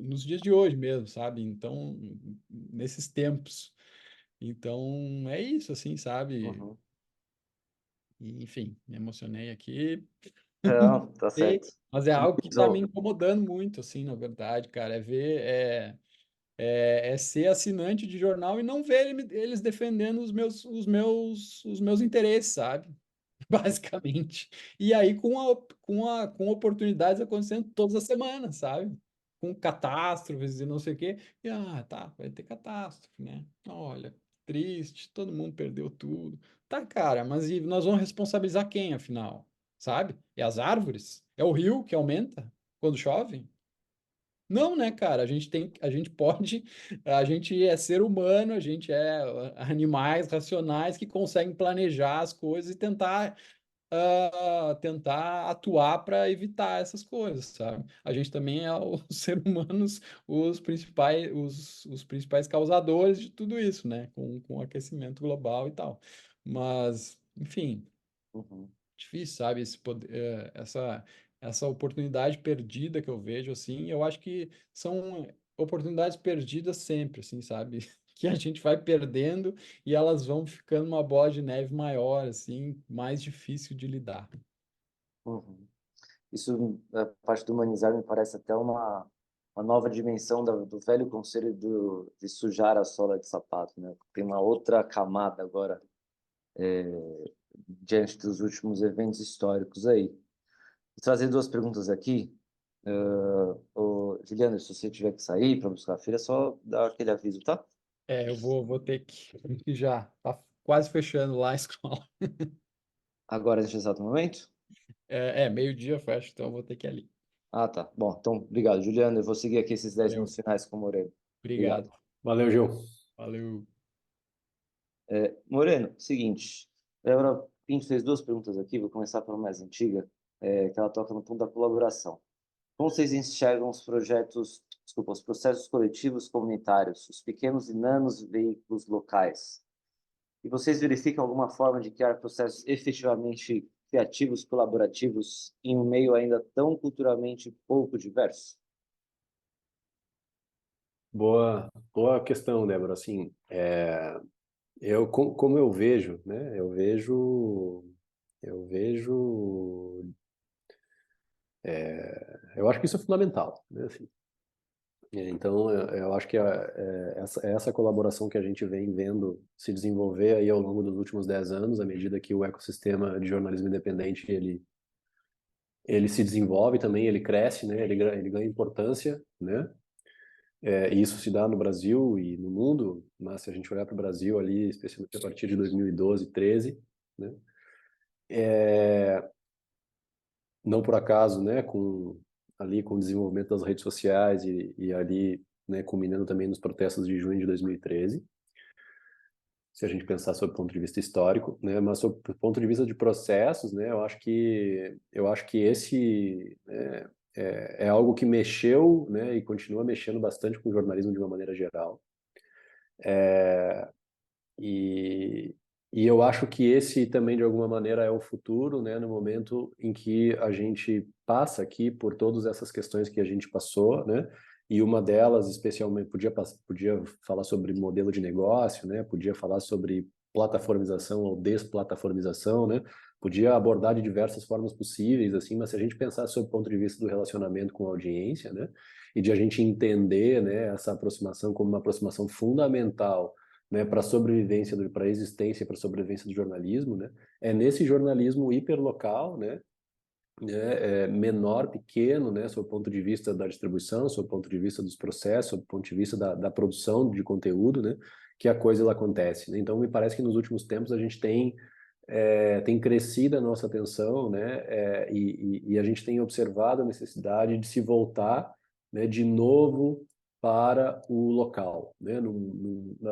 nos dias de hoje mesmo, sabe? Então, nesses tempos. Então, é isso, assim, sabe? uhum. E, enfim, me emocionei aqui, Não, tá certo. mas é algo que Mas, está me ó, incomodando muito, assim, na verdade, cara, é ser assinante de jornal e não ver eles defendendo os meus interesses, sabe? Basicamente. E aí com oportunidades acontecendo todas as semanas, sabe? Com catástrofes e não sei o quê. E, tá, vai ter catástrofe, né? Olha, triste, todo mundo perdeu tudo. Tá, cara, mas e nós vamos responsabilizar quem, afinal? Sabe? É as árvores? É o rio que aumenta quando chove? Não, né, cara? A gente é ser humano, a gente é animais racionais que conseguem planejar as coisas e tentar atuar para evitar essas coisas, sabe? A gente também é os seres humanos os principais causadores de tudo isso, né? Com o aquecimento global e tal. Mas, enfim, uhum, difícil, sabe? Esse poder, essa essa oportunidade perdida que eu vejo, assim, eu acho que são oportunidades perdidas sempre, assim, sabe? Que a gente vai perdendo e elas vão ficando uma bola de neve maior, assim, mais difícil de lidar. Uhum. Isso, a parte do humanizar, me parece até uma nova dimensão do velho conceito de sujar a sola de sapato, né? Tem uma outra camada agora, diante dos últimos eventos históricos aí. Vou trazer duas perguntas aqui. Juliana, se você tiver que sair para buscar a filha, é só dar aquele aviso, tá? Eu vou ter que já, tá quase fechando lá a escola. Agora, neste exato momento? Meio-dia fecha, então eu vou ter que ir ali. Ah, tá. Bom, então, obrigado, Juliana. Eu vou seguir aqui esses 10 Valeu, minutos finais com o Moreno. Obrigado. obrigado. Valeu, Gil. Valeu. Moreno, seguinte, a Débora Pinto fez duas perguntas aqui, vou começar pela mais antiga, que ela toca no ponto da colaboração. Como vocês enxergam os projetos, desculpa, os processos coletivos comunitários, os pequenos e nanos veículos locais? E vocês verificam alguma forma de criar processos efetivamente criativos, colaborativos, em um meio ainda tão culturalmente pouco diverso? Boa questão, Débora. Assim, como eu vejo, né? Eu acho que isso é fundamental, né? Assim, então, eu acho que essa colaboração que a gente vem vendo se desenvolver aí ao longo dos últimos 10 anos, à medida que o ecossistema de jornalismo independente ele se desenvolve também, ele cresce, né? Ele ganha importância, né? E isso se dá no Brasil e no mundo, mas se a gente olhar para o Brasil ali, especialmente a partir de 2012, 13, né? Não por acaso, né? Com o desenvolvimento das redes sociais e ali, né? Culminando também nos protestos de junho de 2013, se a gente pensar sob o ponto de vista histórico, né? Mas sob o ponto de vista de processos, né? Eu acho que esse é algo que mexeu, né? E continua mexendo bastante com o jornalismo de uma maneira geral. E, e eu acho que esse também, de alguma maneira, é o futuro, né? No momento em que a gente passa aqui por todas essas questões que a gente passou, né? E uma delas, especialmente, podia falar sobre modelo de negócio, né? Podia falar sobre plataformização ou desplataformização, né? Podia abordar de diversas formas possíveis, assim, mas se a gente pensar sob o ponto de vista do relacionamento com a audiência, né? E de a gente entender, né, essa aproximação como uma aproximação fundamental, né, para a sobrevivência, para a existência e para a sobrevivência do jornalismo, né, é nesse jornalismo hiperlocal, menor, pequeno, né, sob o ponto de vista da distribuição, sob o ponto de vista dos processos, sob o ponto de vista da produção de conteúdo, né, que a coisa ela acontece, né? Então, me parece que nos últimos tempos a gente tem crescido a nossa atenção, né, e a gente tem observado a necessidade de se voltar, né, de novo para o local, né?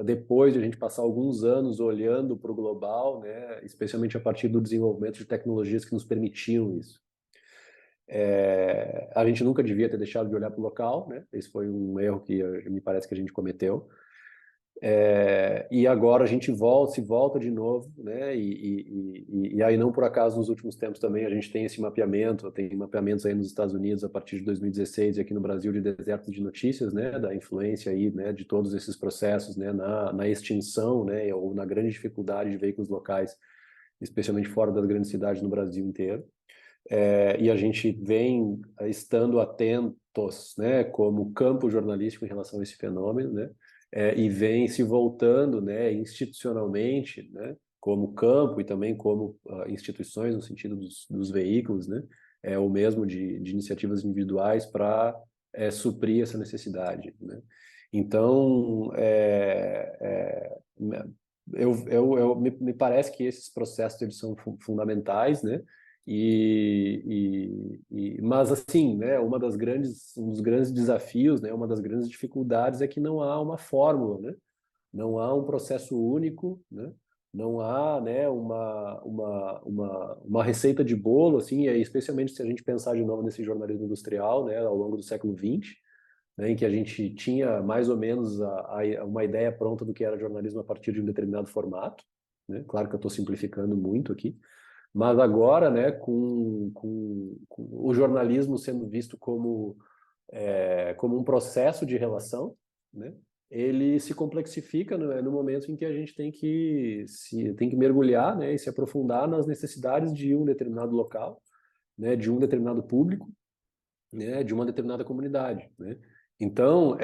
Depois de a gente passar alguns anos olhando para o global, né, especialmente a partir do desenvolvimento de tecnologias que nos permitiam isso. A gente nunca devia ter deixado de olhar para o local, né? Esse foi um erro que me parece que a gente cometeu. E agora a gente se volta de novo, né? E aí não por acaso nos últimos tempos também a gente tem esse mapeamento, tem mapeamentos aí nos Estados Unidos a partir de 2016 e aqui no Brasil de desertos de notícias, né? Da influência aí, né? De todos esses processos, né? Na extinção, né? Ou na grande dificuldade de veículos locais, especialmente fora das grandes cidades no Brasil inteiro. E a gente vem estando atentos, né, como campo jornalístico em relação a esse fenômeno, né, e vem se voltando, né, institucionalmente, né, como campo e também como instituições no sentido dos veículos, né, ou mesmo de iniciativas individuais para suprir essa necessidade, né. Então, me parece que esses processos eles são fundamentais, né, mas assim, né, um dos grandes desafios, né, uma das grandes dificuldades é que não há uma fórmula, né? Não há um processo único, né? Não há, né, uma receita de bolo, assim, e aí, especialmente se a gente pensar de novo nesse jornalismo industrial, né, ao longo do século XX, né, em que a gente tinha mais ou menos uma ideia pronta do que era jornalismo a partir de um determinado formato, né? Claro que eu estou simplificando muito aqui, Mas agora, né, com o jornalismo sendo visto como um processo de relação, né, ele se complexifica no momento em que a gente tem que mergulhar, né, e se aprofundar nas necessidades de um determinado local, né, de um determinado público, né, de uma determinada comunidade, né? Então,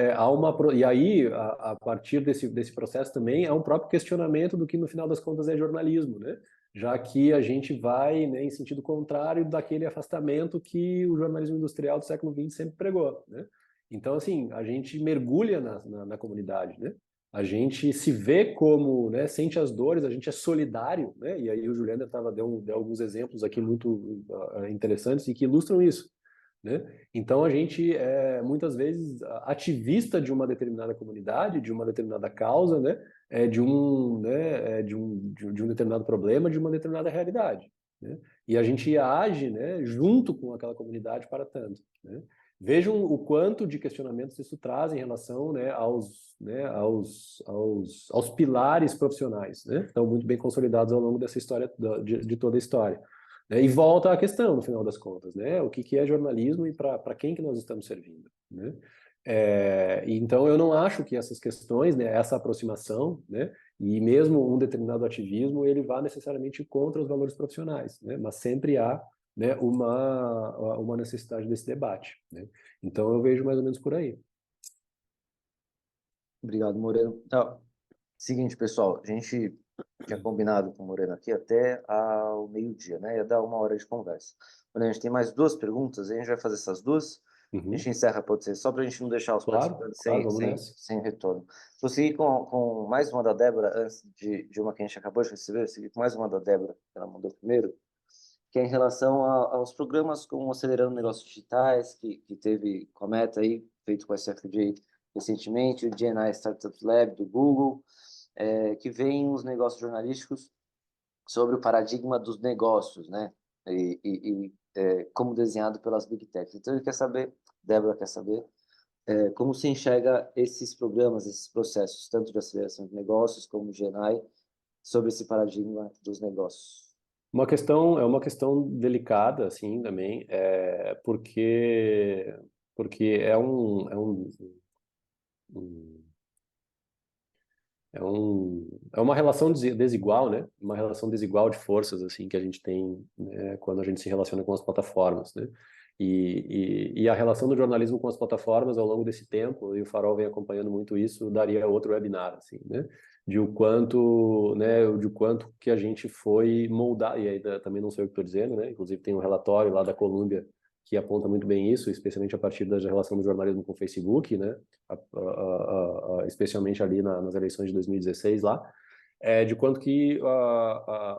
e aí, a partir desse processo também, é um próprio questionamento do que, no final das contas, é jornalismo, né? Já que a gente vai, né, em sentido contrário daquele afastamento que o jornalismo industrial do século XX sempre pregou, né? Então, assim, a gente mergulha na comunidade, né? A gente se vê como, né, sente as dores, a gente é solidário, né? E aí o Juliano deu alguns exemplos aqui muito interessantes e que ilustram isso, né? Então a gente é muitas vezes ativista de uma determinada comunidade, de uma determinada causa, né? De um determinado problema, de uma determinada realidade, né? E a gente age, né, junto com aquela comunidade para tanto, né? Vejam o quanto de questionamentos isso traz em relação, né, aos pilares profissionais, né? Estão muito bem consolidados ao longo dessa história, de toda a história. Né? E volta à questão, no final das contas, né? O que é jornalismo e para quem que nós estamos servindo, né? Então, eu não acho que essas questões, né, essa aproximação, né, e mesmo um determinado ativismo, ele vá necessariamente contra os valores profissionais, né? Mas sempre há, né, uma necessidade desse debate, né? Então, eu vejo mais ou menos por aí. Obrigado, Moreno. Então, seguinte, pessoal, a gente tinha combinado com o Moreno aqui até ao meio-dia, né? Ia dar 1 hora de conversa. Quando a gente tem mais 2 perguntas, a gente vai fazer essas duas. A gente encerra, pode ser, só para a gente não deixar os Claro, participantes claro, vamos nessa. sem retorno. Vou seguir com mais uma da Débora, antes de uma que a gente acabou de receber, vou seguir com mais uma da Débora, que ela mandou primeiro, que é em relação aos programas como Acelerando Negócios Digitais, que teve com a Meta aí, feito com a SFJ recentemente, o GNI Startup Lab do Google, que vem os negócios jornalísticos sobre o paradigma dos negócios, né? Como desenhado pelas Big Techs. Então, ele quer saber, Débora quer saber, como se enxerga esses programas, esses processos, tanto de aceleração de negócios como o GNI, sobre esse paradigma dos negócios. É uma questão delicada, assim, também, porque é uma relação desigual, né? Uma relação desigual de forças, assim, que a gente tem, né, quando a gente se relaciona com as plataformas, né? E a relação do jornalismo com as plataformas ao longo desse tempo, e o Farol vem acompanhando muito isso, daria outro webinar, assim, né? De o quanto, né, de o quanto que a gente foi moldar, e aí também não sei o que estou dizendo, né? Inclusive tem um relatório lá da Columbia que aponta muito bem isso, especialmente a partir da relação do jornalismo com o Facebook, né? Especialmente ali nas eleições de 2016 lá, de quanto que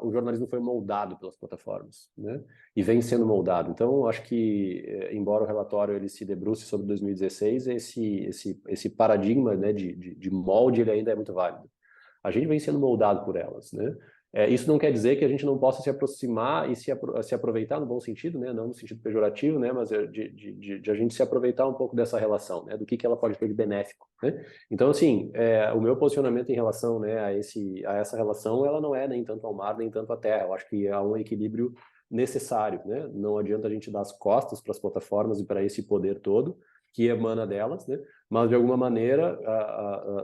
o jornalismo foi moldado pelas plataformas, né? E vem sendo moldado. Então, acho que, embora o relatório ele se debruce sobre 2016, esse paradigma, né, de molde ele ainda é muito válido. A gente vem sendo moldado por elas, né? Isso não quer dizer que a gente não possa se aproximar e se aproveitar no bom sentido, né? Não no sentido pejorativo, né? Mas de a gente se aproveitar um pouco dessa relação, né? Do que ela pode ter de benéfico, né? Então, assim, o meu posicionamento em relação, né, a essa relação, ela não é nem tanto ao mar, nem tanto à terra. Eu acho que há um equilíbrio necessário, né? Não adianta a gente dar as costas para as plataformas e para esse poder todo que emana delas, né? Mas de alguma maneira,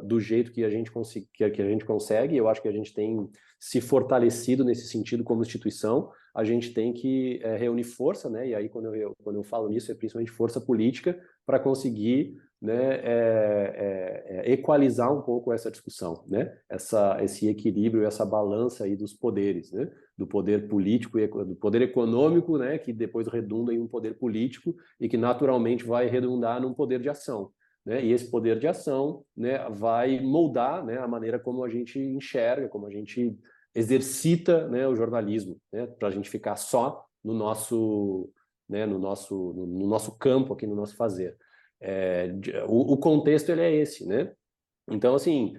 do jeito que a gente consegue, eu acho que a gente tem se fortalecido nesse sentido como instituição, a gente tem que reunir força, né? E aí quando eu falo nisso é principalmente força política para conseguir, né, equalizar um pouco essa discussão, né? Esse equilíbrio, essa balança aí dos poderes, né? Do poder político e do poder econômico, né? Que depois redunda em um poder político e que naturalmente vai redundar num poder de ação. Né? E esse poder de ação, né, vai moldar, né, a maneira como a gente enxerga, como a gente exercita, né, o jornalismo, né, para a gente ficar só no nosso, né, no nosso campo aqui, no nosso fazer. O contexto ele é esse, né? Então, assim,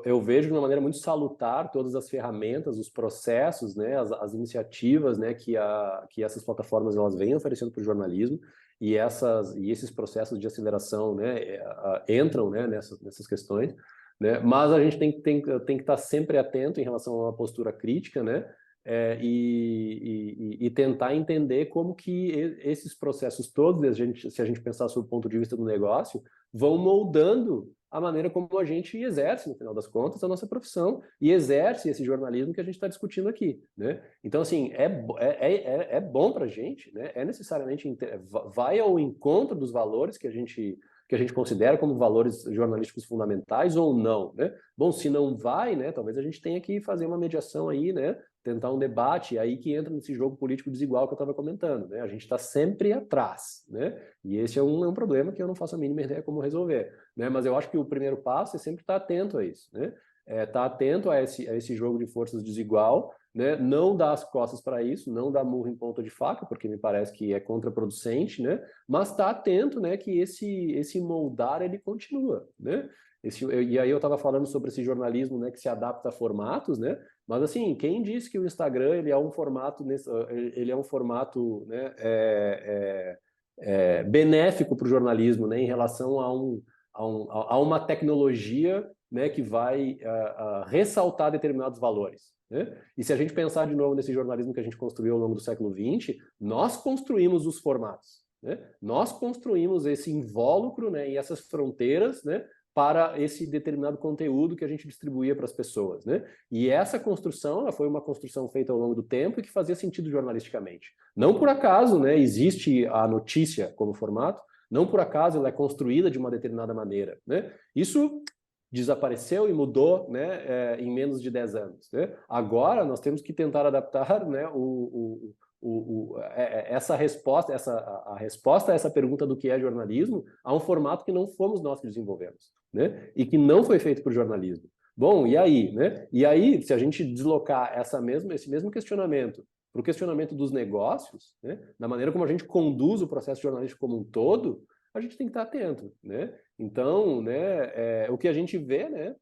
eu vejo de uma maneira muito salutar todas as ferramentas, os processos, né, as iniciativas, né, que essas plataformas elas vêm oferecendo para o jornalismo e esses processos de aceleração, né, entram, né, nessas questões, né, mas a gente tem que estar sempre atento em relação a uma postura crítica, né, e tentar entender como que esses processos todos, se a gente pensar sob o ponto de vista do negócio, vão moldando a maneira como a gente exerce, no final das contas, a nossa profissão e exerce esse jornalismo que a gente está discutindo aqui, né? Então, assim, é bom para a gente, né? É necessariamente vai ao encontro dos valores que a gente considera como valores jornalísticos fundamentais ou não, né? Bom, se não vai, né? Talvez a gente tenha que fazer uma mediação aí, né? Tentar um debate, aí que entra nesse jogo político desigual que eu estava comentando, né? A gente está sempre atrás, né? E esse é um problema que eu não faço a mínima ideia como resolver, né? Mas eu acho que o primeiro passo é sempre estar atento a isso, né? Estar atento a esse jogo de forças desigual, né? Não dar as costas para isso, não dar murro em ponta de faca, porque me parece que é contraproducente, né? Mas estar atento, né? Que esse moldar ele continua, né? E aí eu estava falando sobre esse jornalismo, né? Que se adapta a formatos, né? Mas assim, quem disse que o Instagram ele é um formato, né, benéfico para o jornalismo, né, em relação a uma tecnologia, né, que vai ressaltar determinados valores, né? E se a gente pensar de novo nesse jornalismo que a gente construiu ao longo do século XX, nós construímos os formatos, né? Nós construímos esse invólucro, né, e essas fronteiras, né, para esse determinado conteúdo que a gente distribuía para as pessoas, né? E essa construção, ela foi uma construção feita ao longo do tempo e que fazia sentido jornalisticamente. Não por acaso, né, existe a notícia como formato, não por acaso ela é construída de uma determinada maneira, né? Isso desapareceu e mudou, né, em menos de 10 anos, né? Agora nós temos que tentar adaptar, né, essa resposta, a resposta a essa pergunta do que é jornalismo a um formato que não fomos nós que desenvolvemos, né? E que não foi feito por jornalismo. Bom, e aí, né? E aí, se a gente deslocar esse mesmo questionamento para o questionamento dos negócios, né? Da maneira como a gente conduz o processo jornalístico como um todo, a gente tem que estar atento, né? Então, né, o que a gente vê, né,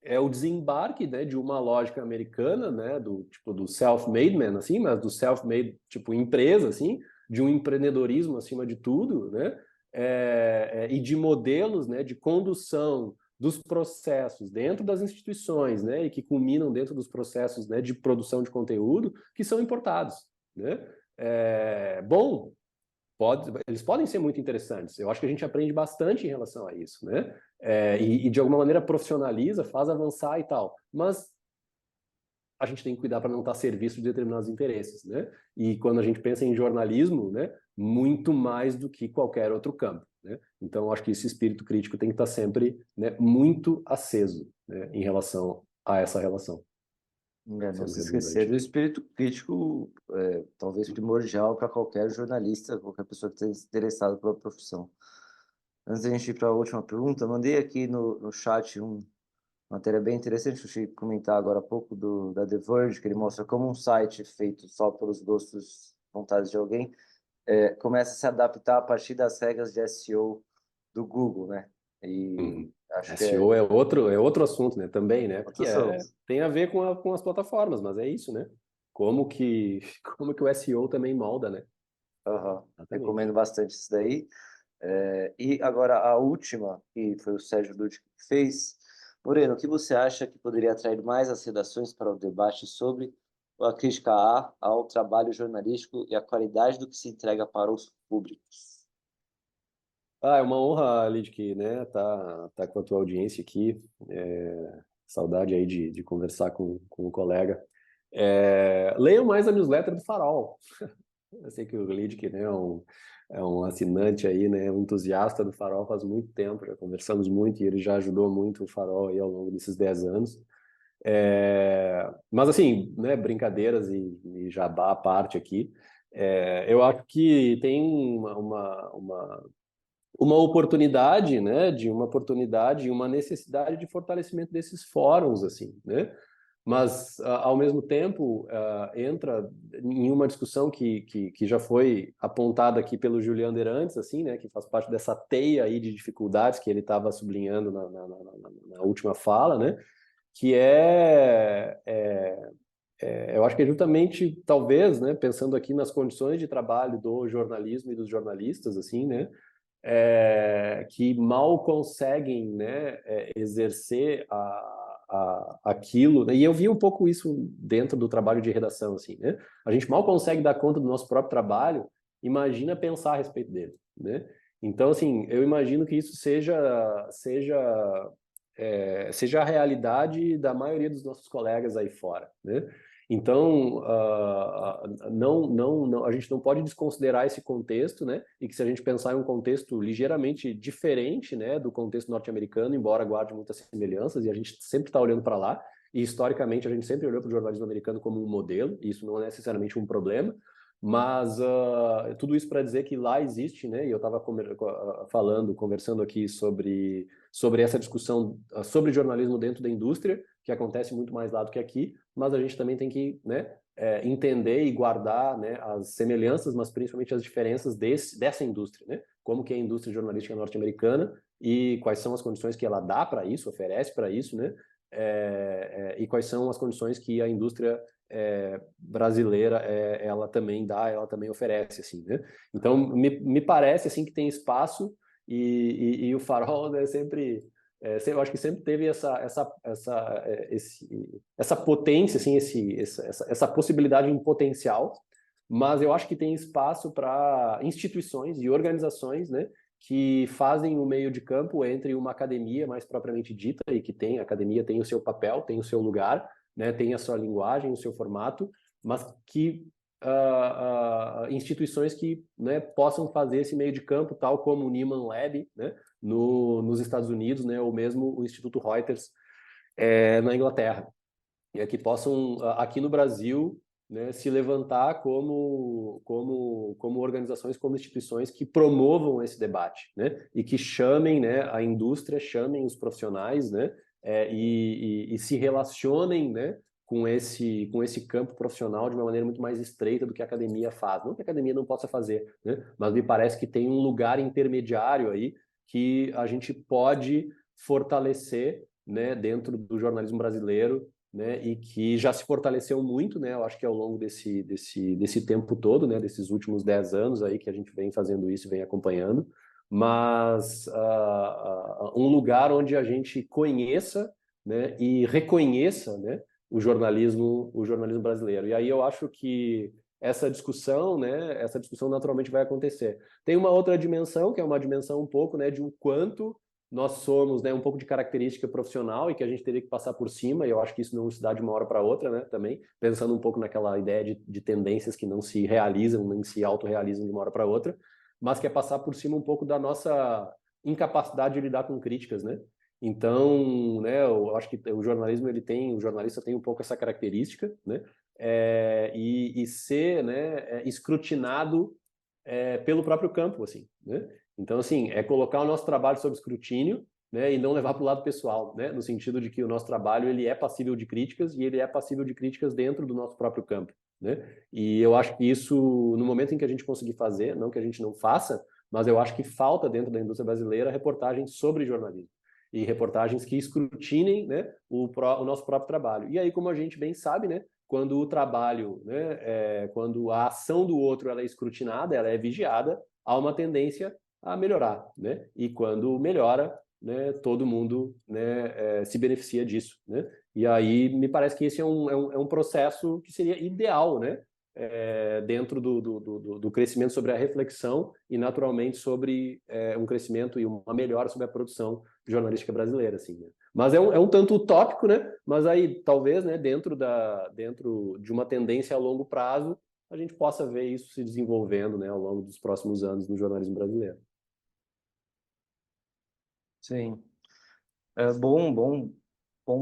é o desembarque, né, de uma lógica americana, né, do tipo do self-made man, assim, mas do self-made tipo empresa, assim, de um empreendedorismo acima de tudo, né, e de modelos, né, de condução dos processos dentro das instituições, né, e que culminam dentro dos processos, né, de produção de conteúdo que são importados, né. Bom, eles podem ser muito interessantes. Eu acho que a gente aprende bastante em relação a isso, né? E de alguma maneira profissionaliza, faz avançar e tal. Mas a gente tem que cuidar para não estar a serviço de determinados interesses, né? E quando a gente pensa em jornalismo, né, muito mais do que qualquer outro campo, né? Então, eu acho que esse espírito crítico tem que estar sempre, né, muito aceso, né, em relação a essa relação. Não Sendo se esquecer redundante. do espírito crítico, talvez primordial para qualquer jornalista, qualquer pessoa que esteja interessada pela profissão. Antes da gente ir para a última pergunta, mandei aqui no chat uma matéria bem interessante, eu cheguei a comentar agora há pouco, da The Verge, que ele mostra como um site feito só pelos gostos, vontades de alguém, começa a se adaptar a partir das regras de SEO do Google, né? E Uhum. acho que SEO é outro assunto, né? Também, né? Porque outra tem a ver com as plataformas, mas é isso, né? Como que, como que o SEO também molda, né? Aham. Exatamente. Recomendo bastante isso daí. E agora a última, que foi o Sérgio Dutti que fez. Moreno, o que você acha que poderia atrair mais as redações para o debate sobre a crítica ao trabalho jornalístico e a qualidade do que se entrega para os públicos? É uma honra, Lidic, né? Tá com a tua audiência aqui. Saudade aí de conversar com o colega. Leiam mais a newsletter do Farol. Eu sei que o Lidic, né, é um assinante aí, né, um entusiasta do Farol faz muito tempo, já conversamos muito e ele já ajudou muito o Farol aí ao longo desses 10 anos. Mas assim, né, brincadeiras e jabá à parte aqui, eu acho que tem uma oportunidade, né, uma oportunidade e uma necessidade de fortalecimento desses fóruns, assim, né? Mas, ao mesmo tempo, entra em uma discussão que já foi apontada aqui pelo Juliander antes, assim, né, que faz parte dessa teia aí de dificuldades que ele estava sublinhando na última fala, né, que eu acho que é justamente, talvez, né, pensando aqui nas condições de trabalho do jornalismo e dos jornalistas, assim, né, que mal conseguem, né, exercer aquilo, né? E eu vi um pouco isso dentro do trabalho de redação, assim, né? A gente mal consegue dar conta do nosso próprio trabalho, imagina pensar a respeito dele, né? Então, assim, eu imagino que isso seja a realidade da maioria dos nossos colegas aí fora, né? Então, a gente não pode desconsiderar esse contexto, né? E que se a gente pensar em um contexto ligeiramente diferente, né, do contexto norte-americano, embora guarde muitas semelhanças, e a gente sempre está olhando para lá, e historicamente a gente sempre olhou para o jornalismo americano como um modelo, e isso não é necessariamente um problema, mas tudo isso para dizer que lá existe, né? E eu estava conversando aqui sobre essa discussão sobre jornalismo dentro da indústria, que acontece muito mais lá do que aqui, mas a gente também tem que, né, entender e guardar, né, as semelhanças, mas principalmente as diferenças dessa indústria, né? Como que é a indústria jornalística norte-americana e quais são as condições que ela dá para isso, oferece para isso, né? E quais são as condições que a indústria brasileira ela também dá, ela também oferece, assim, né? Então me parece assim que tem espaço e o Farol, né, eu acho que sempre teve essa potência, assim, essa possibilidade em potencial, mas eu acho que tem espaço para instituições e organizações, né, que fazem o meio de campo entre uma academia mais propriamente dita, e que a academia tem o seu papel, tem o seu lugar, né, tem a sua linguagem, o seu formato, mas que instituições que, né, possam fazer esse meio de campo, tal como o Nieman Lab, né, nos Estados Unidos, né, ou mesmo o Instituto Reuters na Inglaterra, e que possam, aqui no Brasil, né, se levantar como organizações, como instituições que promovam esse debate, né, e que chamem, né, a indústria, chamem os profissionais, né, e se relacionem, né, com esse campo profissional de uma maneira muito mais estreita do que a academia faz. Não que a academia não possa fazer, né, mas me parece que tem um lugar intermediário aí que a gente pode fortalecer, né, dentro do jornalismo brasileiro, né, e que já se fortaleceu muito, né, eu acho que ao longo desse tempo todo, né, desses últimos 10 anos aí que a gente vem fazendo isso e vem acompanhando, mas um lugar onde a gente conheça, né, e reconheça, né, o jornalismo brasileiro. E aí eu acho que essa discussão naturalmente vai acontecer. Tem uma outra dimensão, que é uma dimensão um pouco, né, de o quanto nós somos, né, um pouco de característica profissional e que a gente teria que passar por cima, e eu acho que isso não se dá de uma hora para outra, né, também, pensando um pouco naquela ideia de tendências que não se realizam, nem se autorrealizam de uma hora para outra, mas que é passar por cima um pouco da nossa incapacidade de lidar com críticas, né? Então, né, eu acho que o jornalista tem um pouco essa característica, né, e ser, né, escrutinado pelo próprio campo, assim, né? Então, assim, é colocar o nosso trabalho sob escrutínio, né, e não levar para o lado pessoal, né, no sentido de que o nosso trabalho ele é passível de críticas e ele é passível de críticas dentro do nosso próprio campo, né? E eu acho que isso, no momento em que a gente conseguir fazer, não que a gente não faça, mas eu acho que falta dentro da indústria brasileira reportagens sobre jornalismo e reportagens que escrutinem, né, o nosso próprio trabalho. E aí, como a gente bem sabe, né, quando o trabalho, né, quando a ação do outro ela é escrutinada, ela é vigiada, há uma tendência a melhorar, né? E quando melhora, né, todo mundo, né, se beneficia disso, né? E aí me parece que esse é um processo que seria ideal, né? Dentro do crescimento sobre a reflexão e naturalmente sobre um crescimento e uma melhora sobre a produção jornalística brasileira, assim, né? Mas é um tanto utópico, né? Mas aí talvez, né, dentro de uma tendência a longo prazo, a gente possa ver isso se desenvolvendo, né, ao longo dos próximos anos no jornalismo brasileiro. Sim. Bom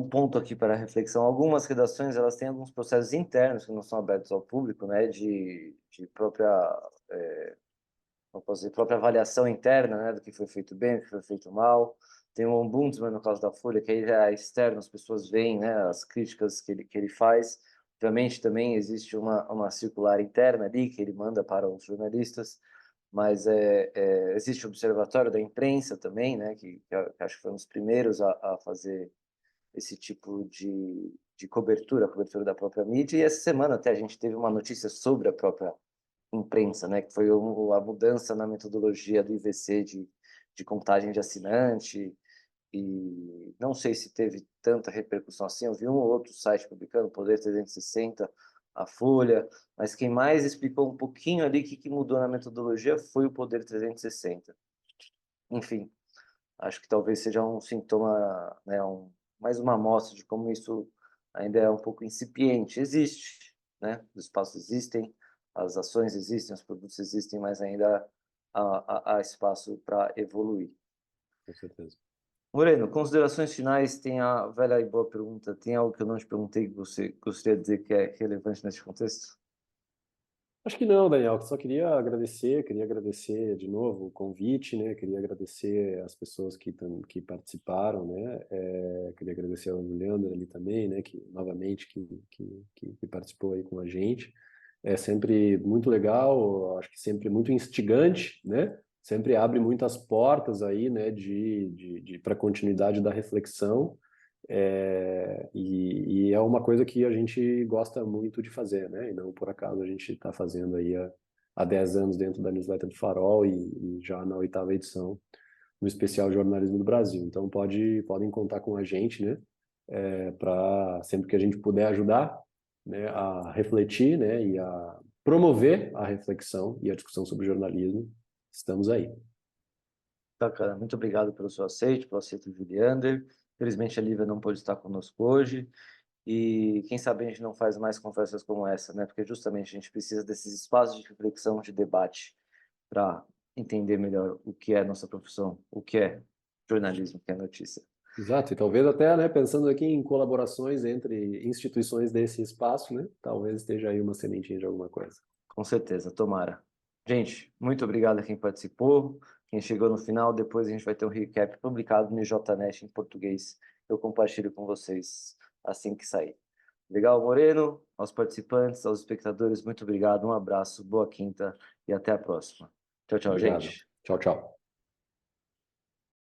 ponto aqui para a reflexão. Algumas redações elas têm alguns processos internos que não são abertos ao público, né, de própria, como posso dizer, própria avaliação interna, né, do que foi feito bem, do que foi feito mal. Tem o Ombudsman no caso da Folha, que aí já é externo, as pessoas veem, né, as críticas que ele faz. Obviamente também existe uma circular interna ali que ele manda para os jornalistas, mas existe o Observatório da Imprensa também, né, que acho que foi um dos primeiros a fazer esse tipo de cobertura, a cobertura da própria mídia, e essa semana até a gente teve uma notícia sobre a própria imprensa, né, que foi a mudança na metodologia do IVC de contagem de assinante, e não sei se teve tanta repercussão assim. Eu vi um ou outro site publicando, Poder 360, a Folha, mas quem mais explicou um pouquinho ali o que mudou na metodologia foi o Poder 360. Enfim, acho que talvez seja um sintoma, né, mais uma amostra de como isso ainda é um pouco incipiente. Existe, né? Os espaços existem, as ações existem, os produtos existem, mas ainda há espaço para evoluir. Com certeza. Moreno, considerações finais, tem a velha e boa pergunta, tem algo que eu não te perguntei que você gostaria de dizer que é relevante nesse contexto? Acho que não, Daniel. Só queria agradecer de novo o convite, né? Queria agradecer as pessoas que participaram, né? Queria agradecer ao Leandro ali também, né? Que novamente que participou aí com a gente. É sempre muito legal, acho que sempre muito instigante, né? Sempre abre muitas portas aí, né? Para continuidade da reflexão. E é uma coisa que a gente gosta muito de fazer, né? E não por acaso a gente está fazendo aí há 10 anos dentro da newsletter do Farol e já na 8ª edição no especial Jornalismo do Brasil. Então podem contar com a gente, né? Para sempre que a gente puder ajudar, né? A refletir, né? E a promover a reflexão e a discussão sobre jornalismo, estamos aí. Bacana, muito obrigado pelo seu aceite, pelo aceito do Juliander. Felizmente a Lívia não pôde estar conosco hoje. E quem sabe a gente não faz mais conversas como essa, né? Porque justamente a gente precisa desses espaços de reflexão, de debate, para entender melhor o que é nossa profissão, o que é jornalismo, o que é notícia. Exato, e talvez até, né, pensando aqui em colaborações entre instituições desse espaço, né, talvez esteja aí uma sementinha de alguma coisa. Com certeza, tomara. Gente, muito obrigado a quem participou, quem chegou no final. Depois a gente vai ter um recap publicado no JNet em português. Eu compartilho com vocês assim que sair. Legal, Moreno, aos participantes, aos espectadores, muito obrigado, um abraço, boa quinta e até a próxima. Tchau, tchau, Obrigado. gente. Tchau, tchau.